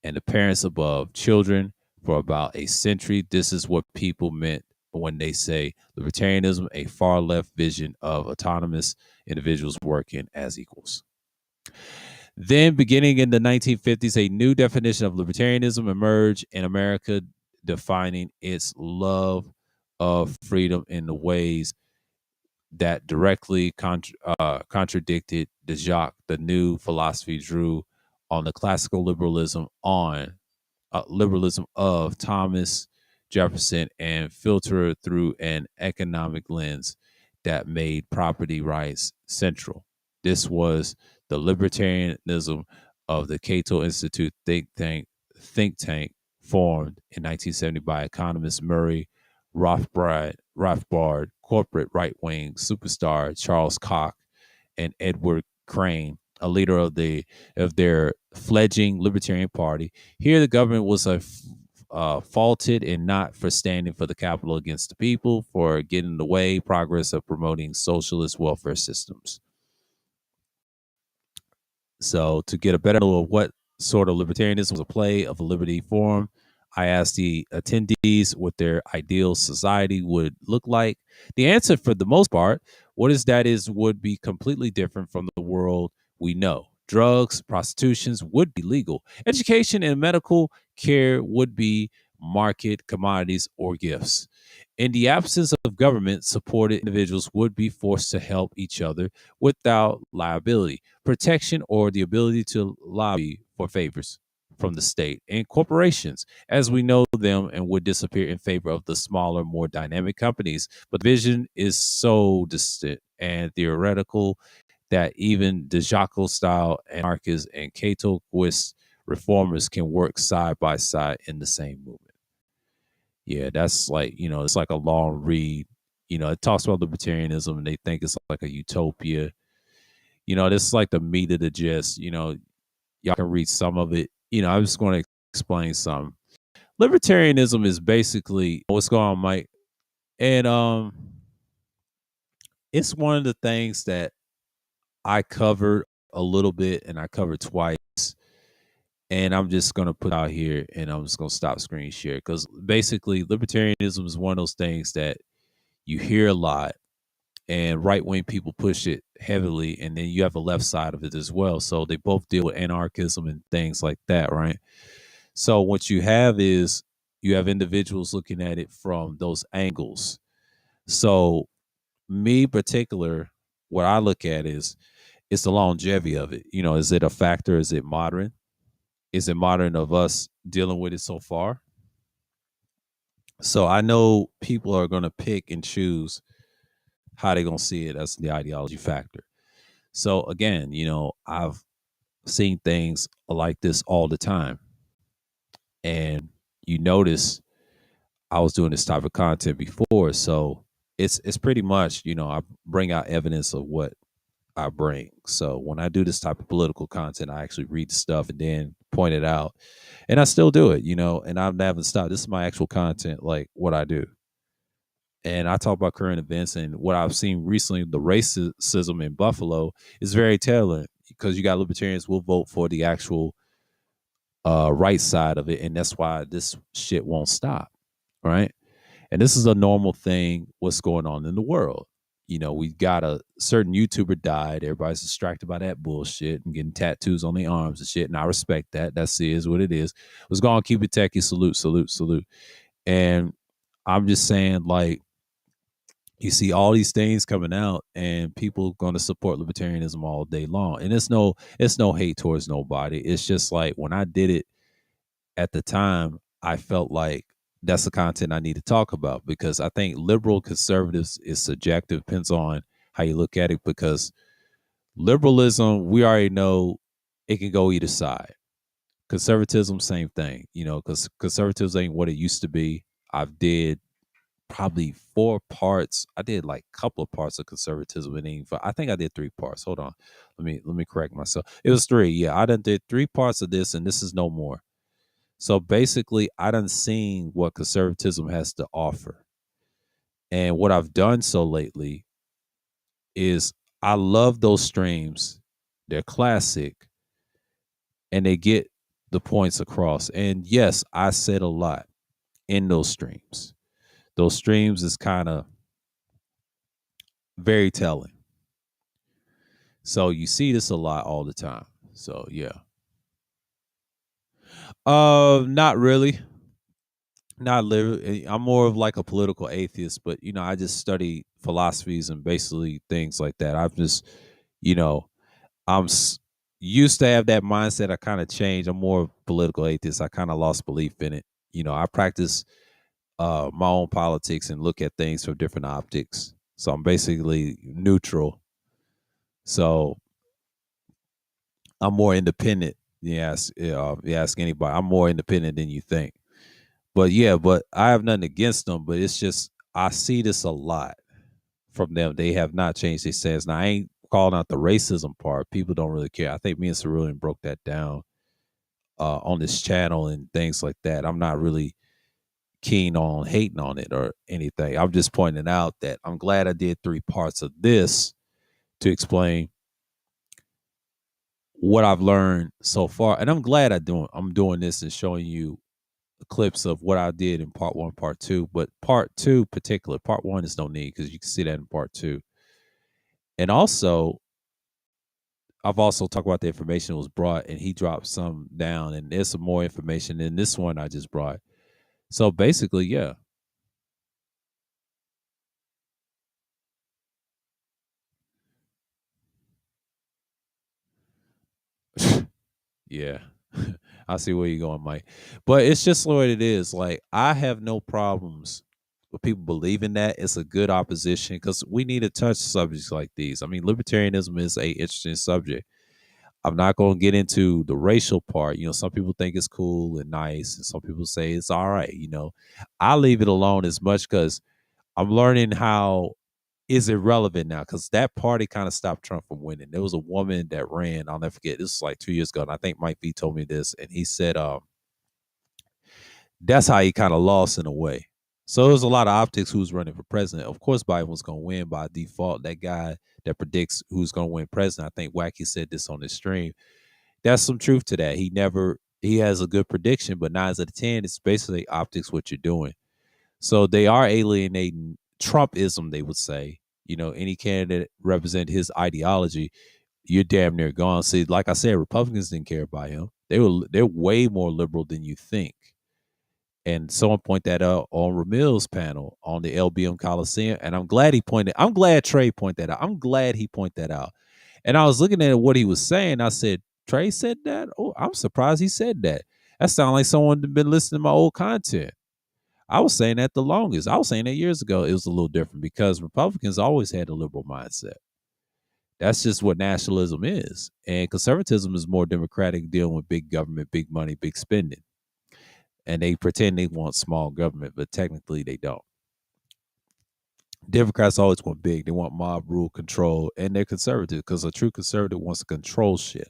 and the parents above children for about a century. This is what people meant when they say libertarianism, a far left vision of autonomous individuals working as equals. Then, beginning in the 1950s, a new definition of libertarianism emerged in America, defining its love of freedom in the ways that directly contradicted the Jacques. The new philosophy drew on the classical liberalism of Thomas Jefferson and filtered through an economic lens that made property rights central. This was the libertarianism of the Cato Institute think tank formed in 1970 by economist Murray Rothbard, corporate right wing superstar Charles Koch, and Edward Crane, a leader of their fledgling Libertarian Party. Here, the government was faulted and not for standing for the capital against the people, for getting in the way progress of promoting socialist welfare systems. So, to get a better know of what sort of libertarianism was a play of the Liberty Forum, I asked the attendees what their ideal society would look like. The answer, for the most part, would be completely different from the world we know. Drugs, prostitutions would be legal. Education and medical care would be market commodities or gifts. In the absence of government, supported individuals would be forced to help each other without liability, protection, or the ability to lobby for favors from the state. And corporations, as we know them, and would disappear in favor of the smaller, more dynamic companies. But the vision is so distant and theoretical that even the Jacques style anarchists and Cato-quist reformers can work side by side in the same movement. Yeah, that's like, it's like a long read. It talks about libertarianism and they think it's like a utopia. This is like the meat of the gist. Y'all can read some of it. I'm just going to explain some. Libertarianism is basically what's going on, Mike. And it's one of the things that I covered a little bit and I covered twice. And I'm just going to put out here and I'm just going to stop screen share because basically libertarianism is one of those things that you hear a lot and right wing people push it heavily. And then you have a left side of it as well. So they both deal with anarchism and things like that, right? So what you have is you have individuals looking at it from those angles. So me particular, what I look at is the longevity of it. Is it a factor? Is it modern? Is it modern of us dealing with it so far? So I know people are going to pick and choose how they're going to see it as the ideology factor. So again, I've seen things like this all the time. And you notice I was doing this type of content before. So it's pretty much, I bring out evidence of what I bring. So when I do this type of political content, I actually read the stuff and then point it out. And I still do it, and I haven't stopped. This is my actual content, like what I do. And I talk about current events and what I've seen recently. The racism in Buffalo is very telling because you got libertarians will vote for the actual right side of it, and that's why this shit won't stop, right? And this is a normal thing. What's going on in the world? We got a certain YouTuber died. Everybody's distracted by that bullshit and getting tattoos on their arms and shit. And I respect that. That's is what it is. Let's go on, keep it techie. Salute, salute, salute. And I'm just saying, like, you see all these things coming out and people going to support libertarianism all day long. And it's no hate towards nobody. It's just like when I did it at the time, I felt like that's the content I need to talk about because I think liberal conservatives is subjective, depends on how you look at it. Because liberalism, we already know it can go either side. Conservatism, same thing, because conservatism ain't what it used to be. I've did probably 4 parts. I did like a couple of parts of conservatism, and I think I did 3 parts. Hold on, let me correct myself. It was 3. Yeah, I done did 3 parts of this, and this is no more. So basically, I done seen what conservatism has to offer. And what I've done so lately is I love those streams. They're classic and they get the points across. And yes, I said a lot in those streams. Those streams is kind of very telling. So you see this a lot all the time. So yeah. Not really. Not literally. I'm more of like a political atheist, but I just study philosophies and basically things like that. I've just, you know, I'm used to have that mindset. I kind of changed. I'm more of a political atheist. I kind of lost belief in it. I practice my own politics and look at things from different optics. So I'm basically neutral. So I'm more independent. Yes, you ask anybody. I'm more independent than you think. But yeah, but I have nothing against them. But it's just I see this a lot from them. They have not changed their stance. Now I ain't calling out the racism part. People don't really care. I think me and Cerulean broke that down on this channel and things like that. I'm not really keen on hating on it or anything. I'm just pointing out that I'm glad I did 3 parts of this to explain what I've learned so far. And I'm glad I'm doing this and showing you clips of what I did in part 1, part 2. But part 2 particular, part 1 is no need because you can see that in part 2. And also, I've also talked about the information that was brought, and he dropped some down, and there's some more information in this one I just brought. So basically, yeah. Yeah. I see where you're going, Mike. But it's just what it is. Like, I have no problems with people believing that. It's a good opposition because we need to touch subjects like these. I mean, libertarianism is a interesting subject. I'm not going to get into the racial part. Some people think it's cool and nice, and some people say it's all right. I leave it alone as much because I'm learning how is irrelevant now because that party kind of stopped Trump from winning. There was a woman that ran. I'll never forget. This was like 2 years ago, and I think Mike V told me this, and he said, that's how he kind of lost in a way. So there was a lot of optics who's running for president. Of course, Biden was going to win by default. That guy that predicts who's going to win president, I think Wacky said this on his stream. There's some truth to that. He has a good prediction, but 9 out of 10, it's basically optics what you're doing. So they are alienating Trumpism, they would say. Any candidate represent his ideology, you're damn near gone. See, like I said, Republicans didn't care about him. They're way more liberal than you think. And someone pointed that out on Ramil's panel on the LBM Coliseum. And I'm glad Trey pointed that out. I'm glad he pointed that out. And I was looking at what he was saying. I said, Trey said that? Oh, I'm surprised he said that. That sounds like someone been listening to my old content. I was saying that the longest. I was saying that years ago. It was a little different because Republicans always had a liberal mindset. That's just what nationalism is. And conservatism is more democratic, dealing with big government, big money, big spending. And they pretend they want small government, but technically they don't. Democrats always want big. They want mob rule, control, and they're conservative because a true conservative wants to control shit.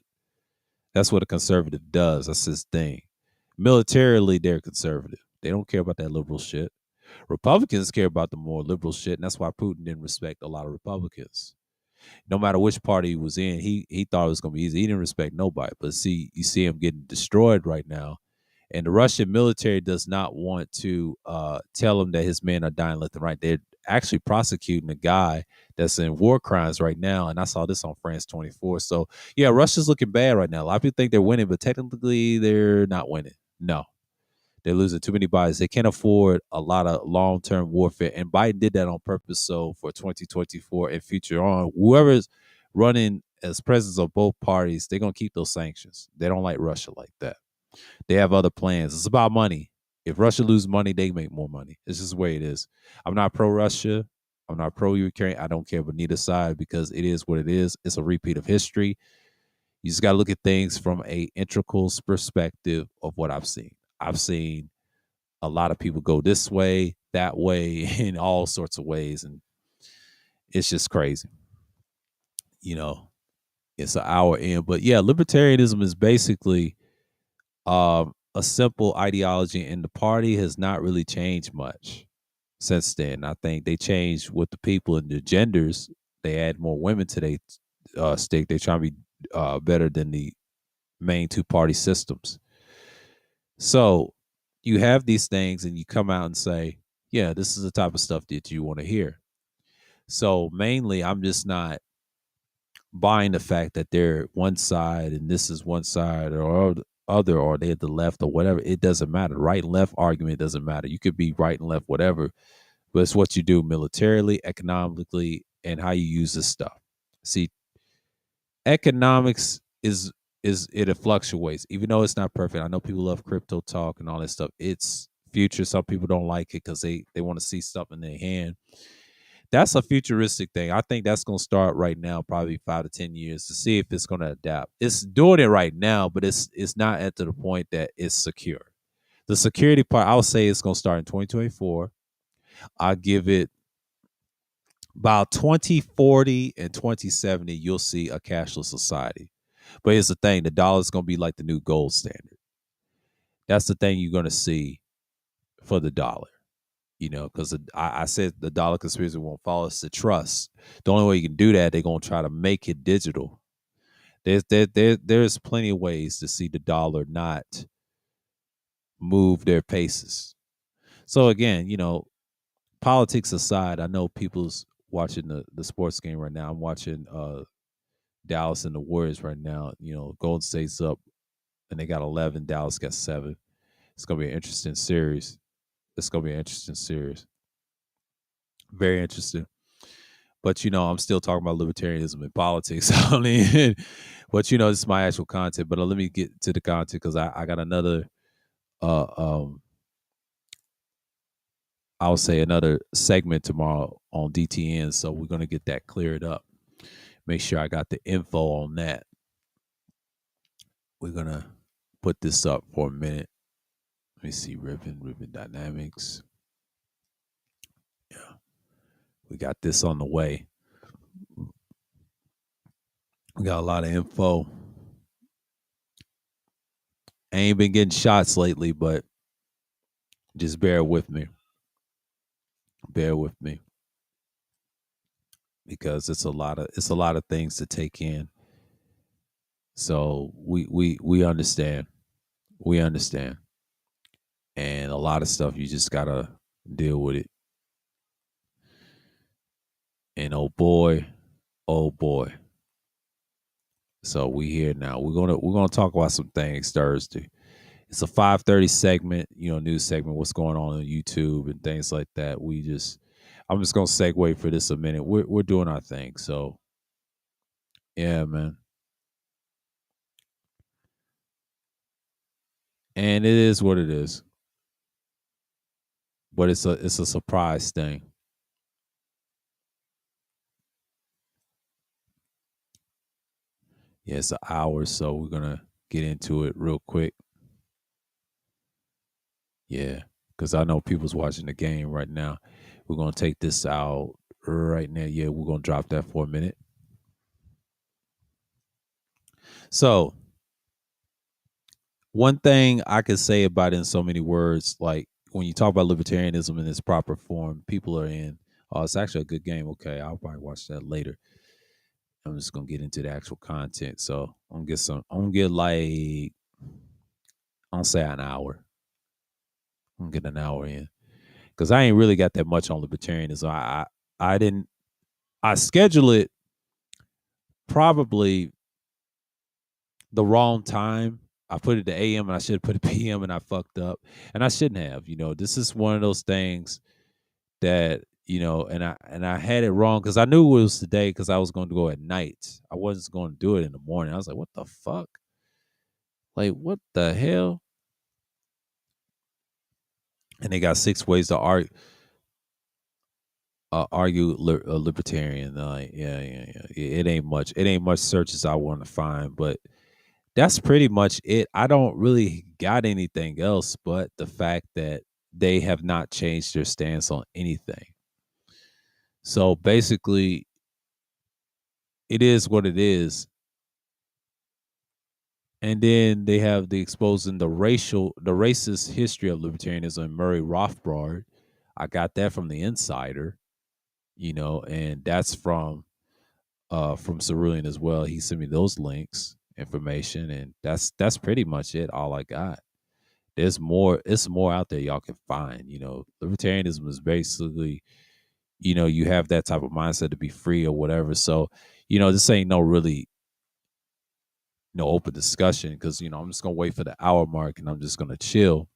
That's what a conservative does. That's his thing. Militarily, they're conservative. They don't care about that liberal shit. Republicans care about the more liberal shit, and that's why Putin didn't respect a lot of Republicans. No matter which party he was in, he thought it was going to be easy. He didn't respect nobody. But see, you see him getting destroyed right now, and the Russian military does not want to tell him that his men are dying left and right. They're actually prosecuting a guy that's in war crimes right now, and I saw this on France 24. So yeah, Russia's looking bad right now. A lot of people think they're winning, but technically they're not winning. No, they're losing too many bodies. They can't afford a lot of long-term warfare. And Biden did that on purpose. So for 2024 and future on, whoever's running as presidents of both parties, they're going to keep those sanctions. They don't like Russia like that. They have other plans. It's about money. If Russia loses money, they make more money. It's just the way it is. I'm not pro-Russia. I'm not pro-Ukraine. I don't care for neither side because it is what it is. It's a repeat of history. You just got to look at things from a integral perspective of what I've seen. I've seen a lot of people go this way, that way, in all sorts of ways, and it's just crazy. You know, it's an hour in, but yeah, libertarianism is basically a simple ideology, and the party has not really changed much since then. I think they changed with the people and the genders. They add more women to their stick. They try to be better than the main two party systems. So you have these things, and you come out and say, "Yeah, this is the type of stuff that you want to hear." So mainly, I'm just not buying the fact that they're one side and this is one side or other, or they're the left or whatever. It doesn't matter. Right and left argument doesn't matter. You could be right and left, whatever, but it's what you do militarily, economically, and how you use this stuff. See, economics is it fluctuates, even though it's not perfect. I know people love crypto talk and all that stuff. It's future. Some people don't like it because they want to see stuff in their hand. That's a futuristic thing. I think that's going to start right now, probably 5 to 10 years, to see if it's going to adapt. It's doing it right now, but it's not at the point that it's secure. The security part, I would say, it's going to start in 2024. I'll give it about 2040 and 2070. You'll see a cashless society. But here's the thing: the dollar is going to be like the new gold standard. That's the thing you're going to see for the dollar. Because I said the dollar conspiracy won't follow us to trust. The only way you can do that, they're gonna try to make it digital. There's plenty of ways to see the dollar not move their paces. So again, politics aside, I know people's watching the sports game right now. I'm watching Dallas and the Warriors right now. Golden State's up and they got 11. Dallas got 7. It's gonna be an interesting series. Very interesting. But I'm still talking about libertarianism and politics. I mean, but this is my actual content. But let me get to the content because I got another uh um I'll say another segment tomorrow on DTN. So we're gonna get that cleared up. Make sure I got the info on that. We're gonna put this up for a minute. Let me see, ribbon dynamics. Yeah, we got this on the way. We got a lot of info. I ain't been getting shots lately, but just bear with me. Bear with me because it's a lot of things to take in. So we understand. We understand. And a lot of stuff you just gotta deal with it. And oh boy. So we here now. We're gonna talk about some things Thursday. It's a 5:30 segment, news segment, what's going on YouTube and things like that. I'm just gonna segue for this a minute. We're doing our thing. So yeah, man. And it is what it is. but it's a surprise thing. Yeah, it's an hour, so we're gonna get into it real quick. Yeah, because I know people's watching the game right now. We're gonna take this out right now. Yeah, we're gonna drop that for a minute. So one thing I could say about it in so many words, like when you talk about libertarianism in its proper form, people are in. Oh, it's actually a good game. Okay, I'll probably watch that later. I'm just gonna get into the actual content. So I'm gonna get some. I'm gonna get like I'll say an hour. I'm gonna get an hour in because I ain't really got that much on libertarianism. I didn't. I schedule it probably the wrong time. I put it to AM and I should have put it PM and I fucked up. And I shouldn't have. This is one of those things that, and I had it wrong because I knew it was today because I was going to go at night. I wasn't going to do it in the morning. I was like, what the fuck? Like, what the hell? And they got 6 ways to argue a libertarian. Yeah. It ain't much. It ain't much searches I want to find, but that's pretty much it. I don't really got anything else but the fact that they have not changed their stance on anything. So basically, it is what it is. And then they have the exposing the racist history of libertarianism. Murray Rothbard, I got that from the Insider, and that's from Cerulean as well. He sent me those links, information, and that's pretty much it. All I got. There's more. It's more out there y'all can find. Libertarianism is basically, you have that type of mindset to be free or whatever. So, this ain't no really no open discussion because I'm just gonna wait for the hour mark and I'm just gonna chill.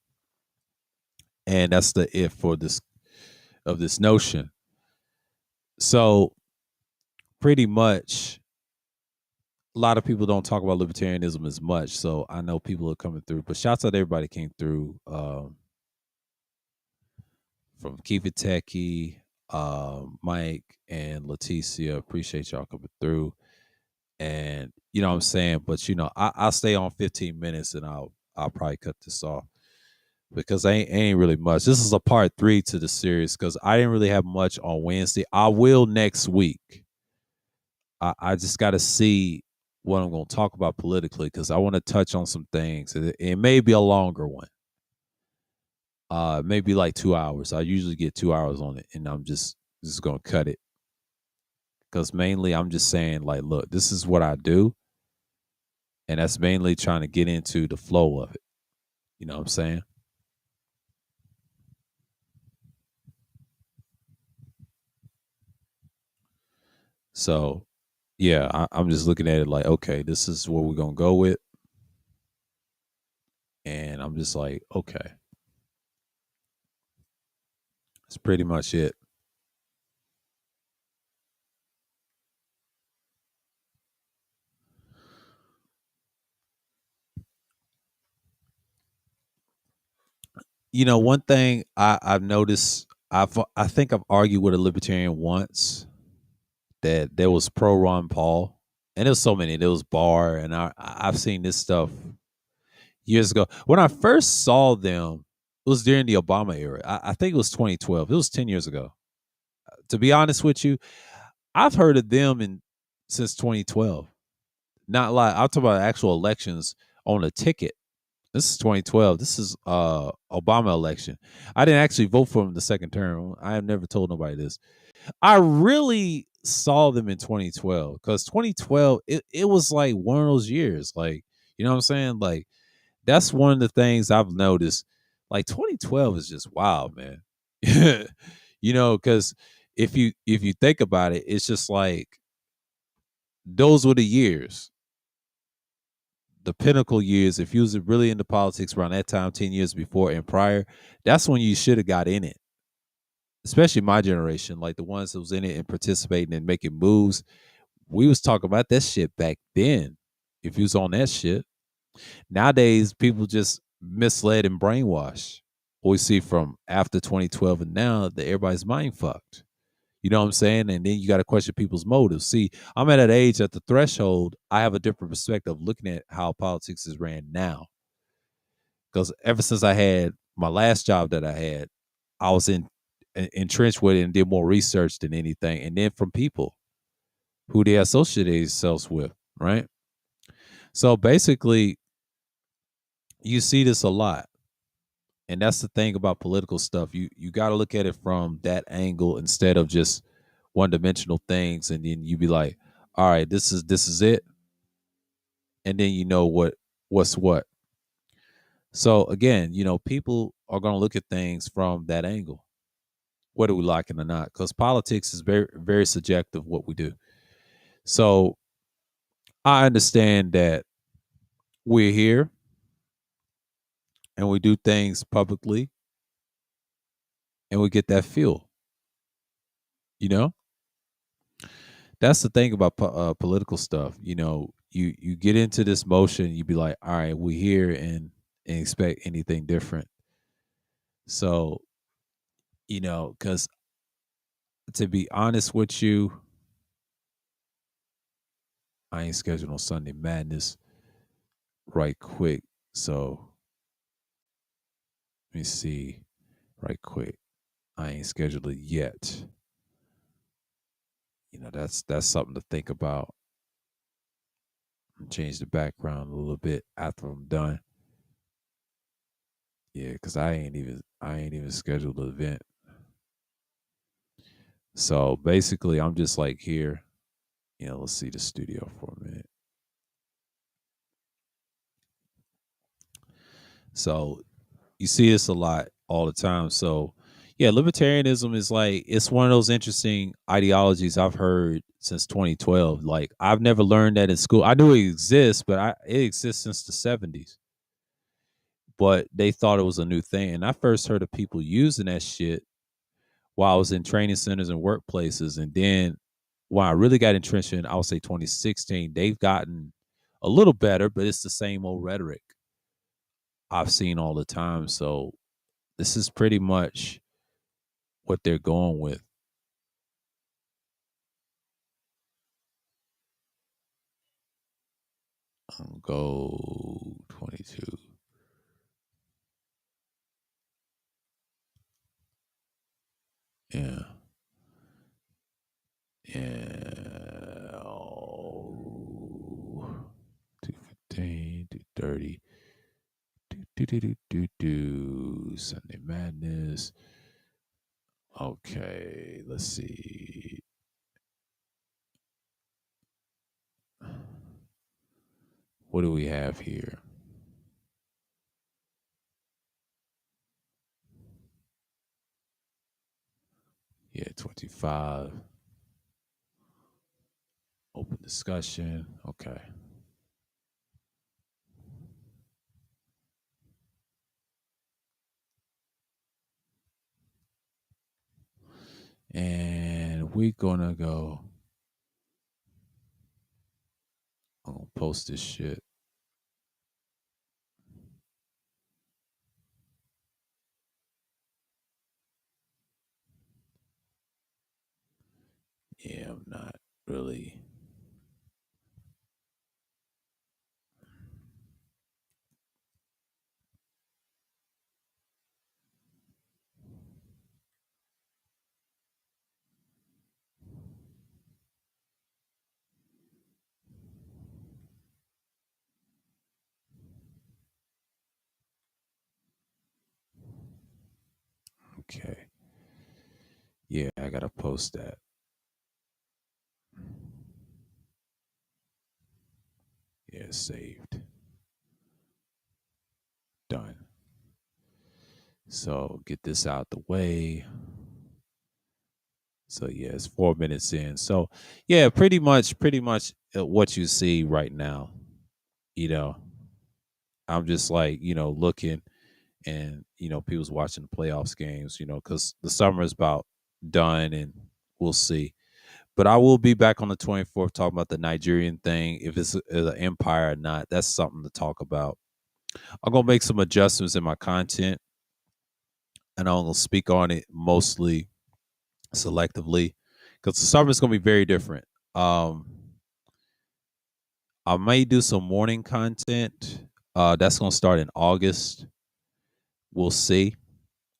And that's the if for this notion. So pretty much a lot of people don't talk about libertarianism as much. So I know people are coming through, but shouts out to everybody came through. From Keep It Techie, Mike and Leticia. Appreciate y'all coming through. And you know what I'm saying? But I'll stay on 15 minutes and I'll probably cut this off because ain't really much. This is a part 3 to the series because I didn't really have much on Wednesday. I will next week. I just gotta see what I'm gonna talk about politically because I want to touch on some things. It may be a longer one. Maybe like 2 hours. I usually get 2 hours on it, and I'm just gonna cut it because mainly I'm just saying like, look, this is what I do, and that's mainly trying to get into the flow of it. You know what I'm saying? So, yeah, I'm just looking at it like, okay, this is what we're gonna go with, and I'm just like, okay, that's pretty much it. One thing I've noticed, I think I've argued with a libertarian once that there was pro Ron Paul, and there's so many. There was Barr, and I've seen this stuff years ago. When I first saw them, it was during the Obama era. I think it was 2012. It was 10 years ago. To be honest with you, I've heard of them since 2012. Not like I'm talking about actual elections on a ticket. This is 2012. This is Obama election. I didn't actually vote for him the second term. I have never told nobody this. I really saw them in 2012 because 2012 it was like one of those years. Like, you know what I'm saying? Like that's one of the things I've noticed. Like 2012 is just wild, man. Because if you think about it, it's just like those were the years, the pinnacle years. If you was really into politics around that time, 10 years before and prior, that's when you should have got in it. Especially my generation, like the ones that was in it and participating and making moves. We was talking about that shit back then. If you was on that shit. Nowadays, people just misled and brainwashed. we see from after 2012 and now that everybody's mind fucked. You know what I'm saying? And then you got to question people's motives. See, I'm at an age at the threshold, I have a different perspective looking at how politics is ran now. Because ever since I had my last job that I had, I was entrenched with it and did more research than anything. And then from people who they associate themselves with, right? So basically, you see this a lot. And that's the thing about political stuff. You got to look at it from that angle instead of just one dimensional things. And then you be like, all right, this is it. And then you know what's what. So again, people are going to look at things from that angle, whether we like it or not, because politics is very, very subjective what we do. So I understand that we're here and we do things publicly and we get that feel. You know, that's the thing about political stuff. You get into this motion, you be like, all right, we're here and expect anything different. So, because to be honest with you, I ain't scheduled on Sunday Madness right quick. So let me see right quick. I ain't scheduled it yet. That's something to think about. Change the background a little bit after I'm done. Yeah, because I ain't even scheduled the event. So basically I'm just like here. Let's see the studio for a minute. So you see this a lot all the time. So yeah, libertarianism is like it's one of those interesting ideologies I've heard since 2012. Like I've never learned that in school. I knew it exists, but it exists since the 70s. But they thought it was a new thing. And I first heard of people using that shit while I was in training centers and workplaces. And then when I really got entrenched in, I would say 2016, they've gotten a little better, but it's the same old rhetoric I've seen all the time. So this is pretty much what they're going with. Go 22. Yeah. Yeah. Oh. 215, 230. Sunday Madness. Okay, let's see. What do we have here? Yeah, 25. Open discussion. Okay. And we're gonna go. I'm gonna post this shit. Yeah, I'm not really. Okay. Yeah, I gotta post that. Yeah, saved. Done. So get this out the way. So yeah, it's 4 minutes in. So yeah, pretty much what you see right now. You know, I'm just like looking, and people's watching the playoffs games. Because the summer is about done, and we'll see. But I will be back on the 24th talking about the Nigerian thing. If it's an empire or not, that's something to talk about. I'm gonna make some adjustments in my content. and I'm gonna speak on it mostly selectively because the summer is gonna be very different. Um, I may do some morning content. That's gonna start in August. We'll see.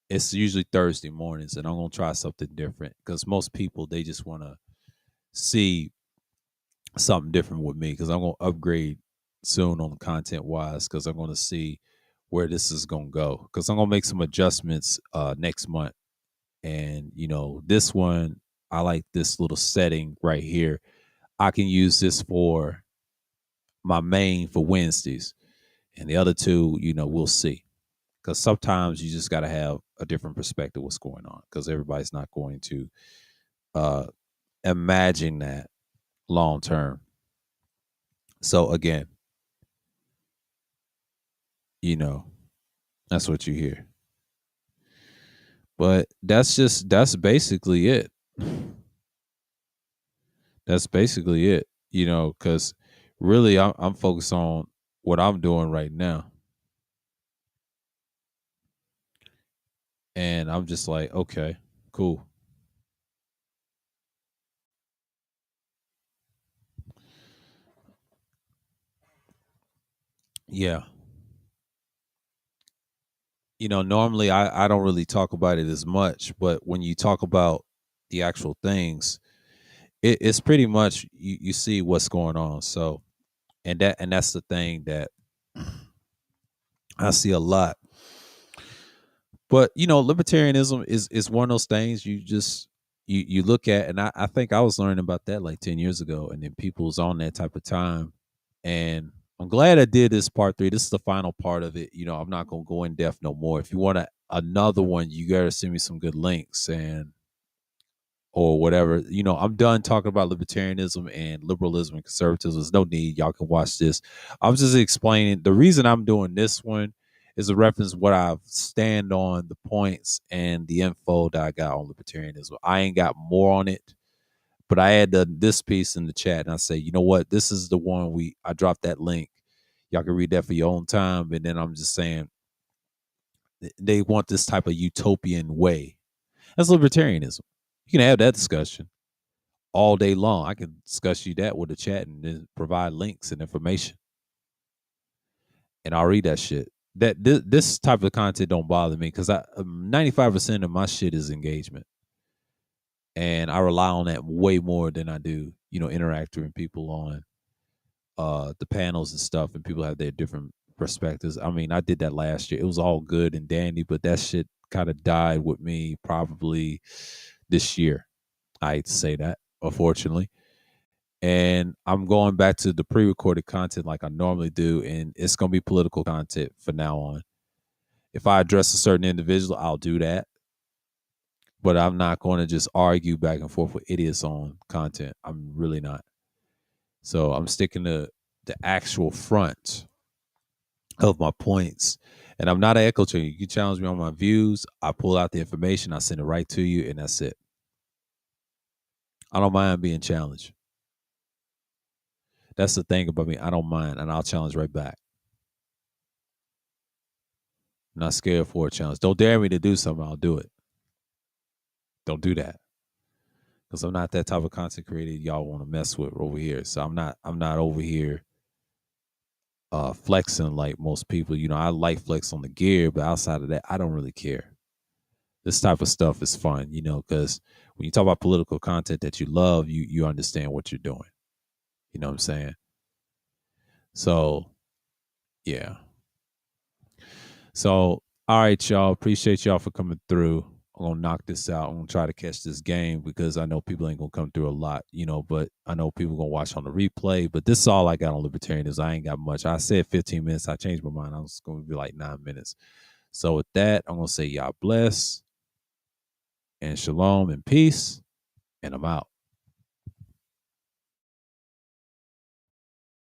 It's usually Thursday mornings, and I'm gonna try something different because most people they just want to see something different with me because I'm gonna upgrade soon on content wise because I'm gonna see where this is gonna go because I'm gonna make some adjustments next month. And this one, I like this little setting right here. I can use this for my main for Wednesdays, and the other two, we'll see. Because sometimes you just got to have a different perspective what's going on. Because everybody's not going to uh, imagine that long term. So again, you know, that's what you hear. But that's basically it. That's basically it. Because really, I'm focused on what I'm doing right now. And I'm just like, okay, cool. Yeah. Normally I don't really talk about it as much, but when you talk about the actual things, it's pretty much you see what's going on. So, and that's the thing that I see a lot. But libertarianism is one of those things you just you look at, and I think I was learning about that like 10 years ago, and then people was on that type of time. And I'm glad I did this part 3. This is the final part of it. I'm not gonna go in depth no more. If you want another one, you gotta send me some good links and or whatever. I'm done talking about libertarianism and liberalism and conservatism. There's no need. Y'all can watch this. I'm just explaining the reason I'm doing this one is a reference what I stand on, the points and the info that I got on libertarianism. I ain't got more on it, but I had this piece in the chat and I say, you know what, this is the one I dropped that link. Y'all can read that for your own time. And then I'm just saying they want this type of utopian way. That's libertarianism. You can have that discussion all day long. I can discuss you that with a chat and then provide links and information, and I'll read that shit. That this type of content don't bother me because I 95% of my shit is engagement, and I rely on that way more than I do interacting with people on the panels and stuff, and people have their different perspectives. I mean, I did that last year. It was all good and dandy, but that shit kind of died with me probably this year. I hate to say that, unfortunately. And I'm going back to the pre-recorded content like I normally do, and it's going to be political content from now on. If I address a certain individual, I'll do that, but I'm not going to just argue back and forth with idiots on content. I'm really not. So I'm sticking to the actual front of my points, and I'm not an echo chamber. You can challenge me on my views. I pull out the information, I send it right to you, and that's it. I don't mind being challenged. That's the thing about me. I don't mind, and I'll challenge right back. I'm not scared for a challenge. Don't dare me to do something. I'll do it. Don't do that because I'm not that type of content creator y'all want to mess with over here. So I'm not. I'm not over here flexing like most people. I like flex on the gear, but outside of that, I don't really care. This type of stuff is fun, because when you talk about political content that you love, you understand what you're doing. You know what I'm saying? So yeah. So, all right, y'all. Appreciate y'all for coming through. I'm gonna knock this out. I'm gonna try to catch this game because I know people ain't gonna come through a lot, but I know people gonna watch on the replay. But this is all I got on libertarianism. I ain't got much. I said 15 minutes. I changed my mind. I was gonna be like 9 minutes. So with that, I'm gonna say y'all bless and shalom and peace, and I'm out.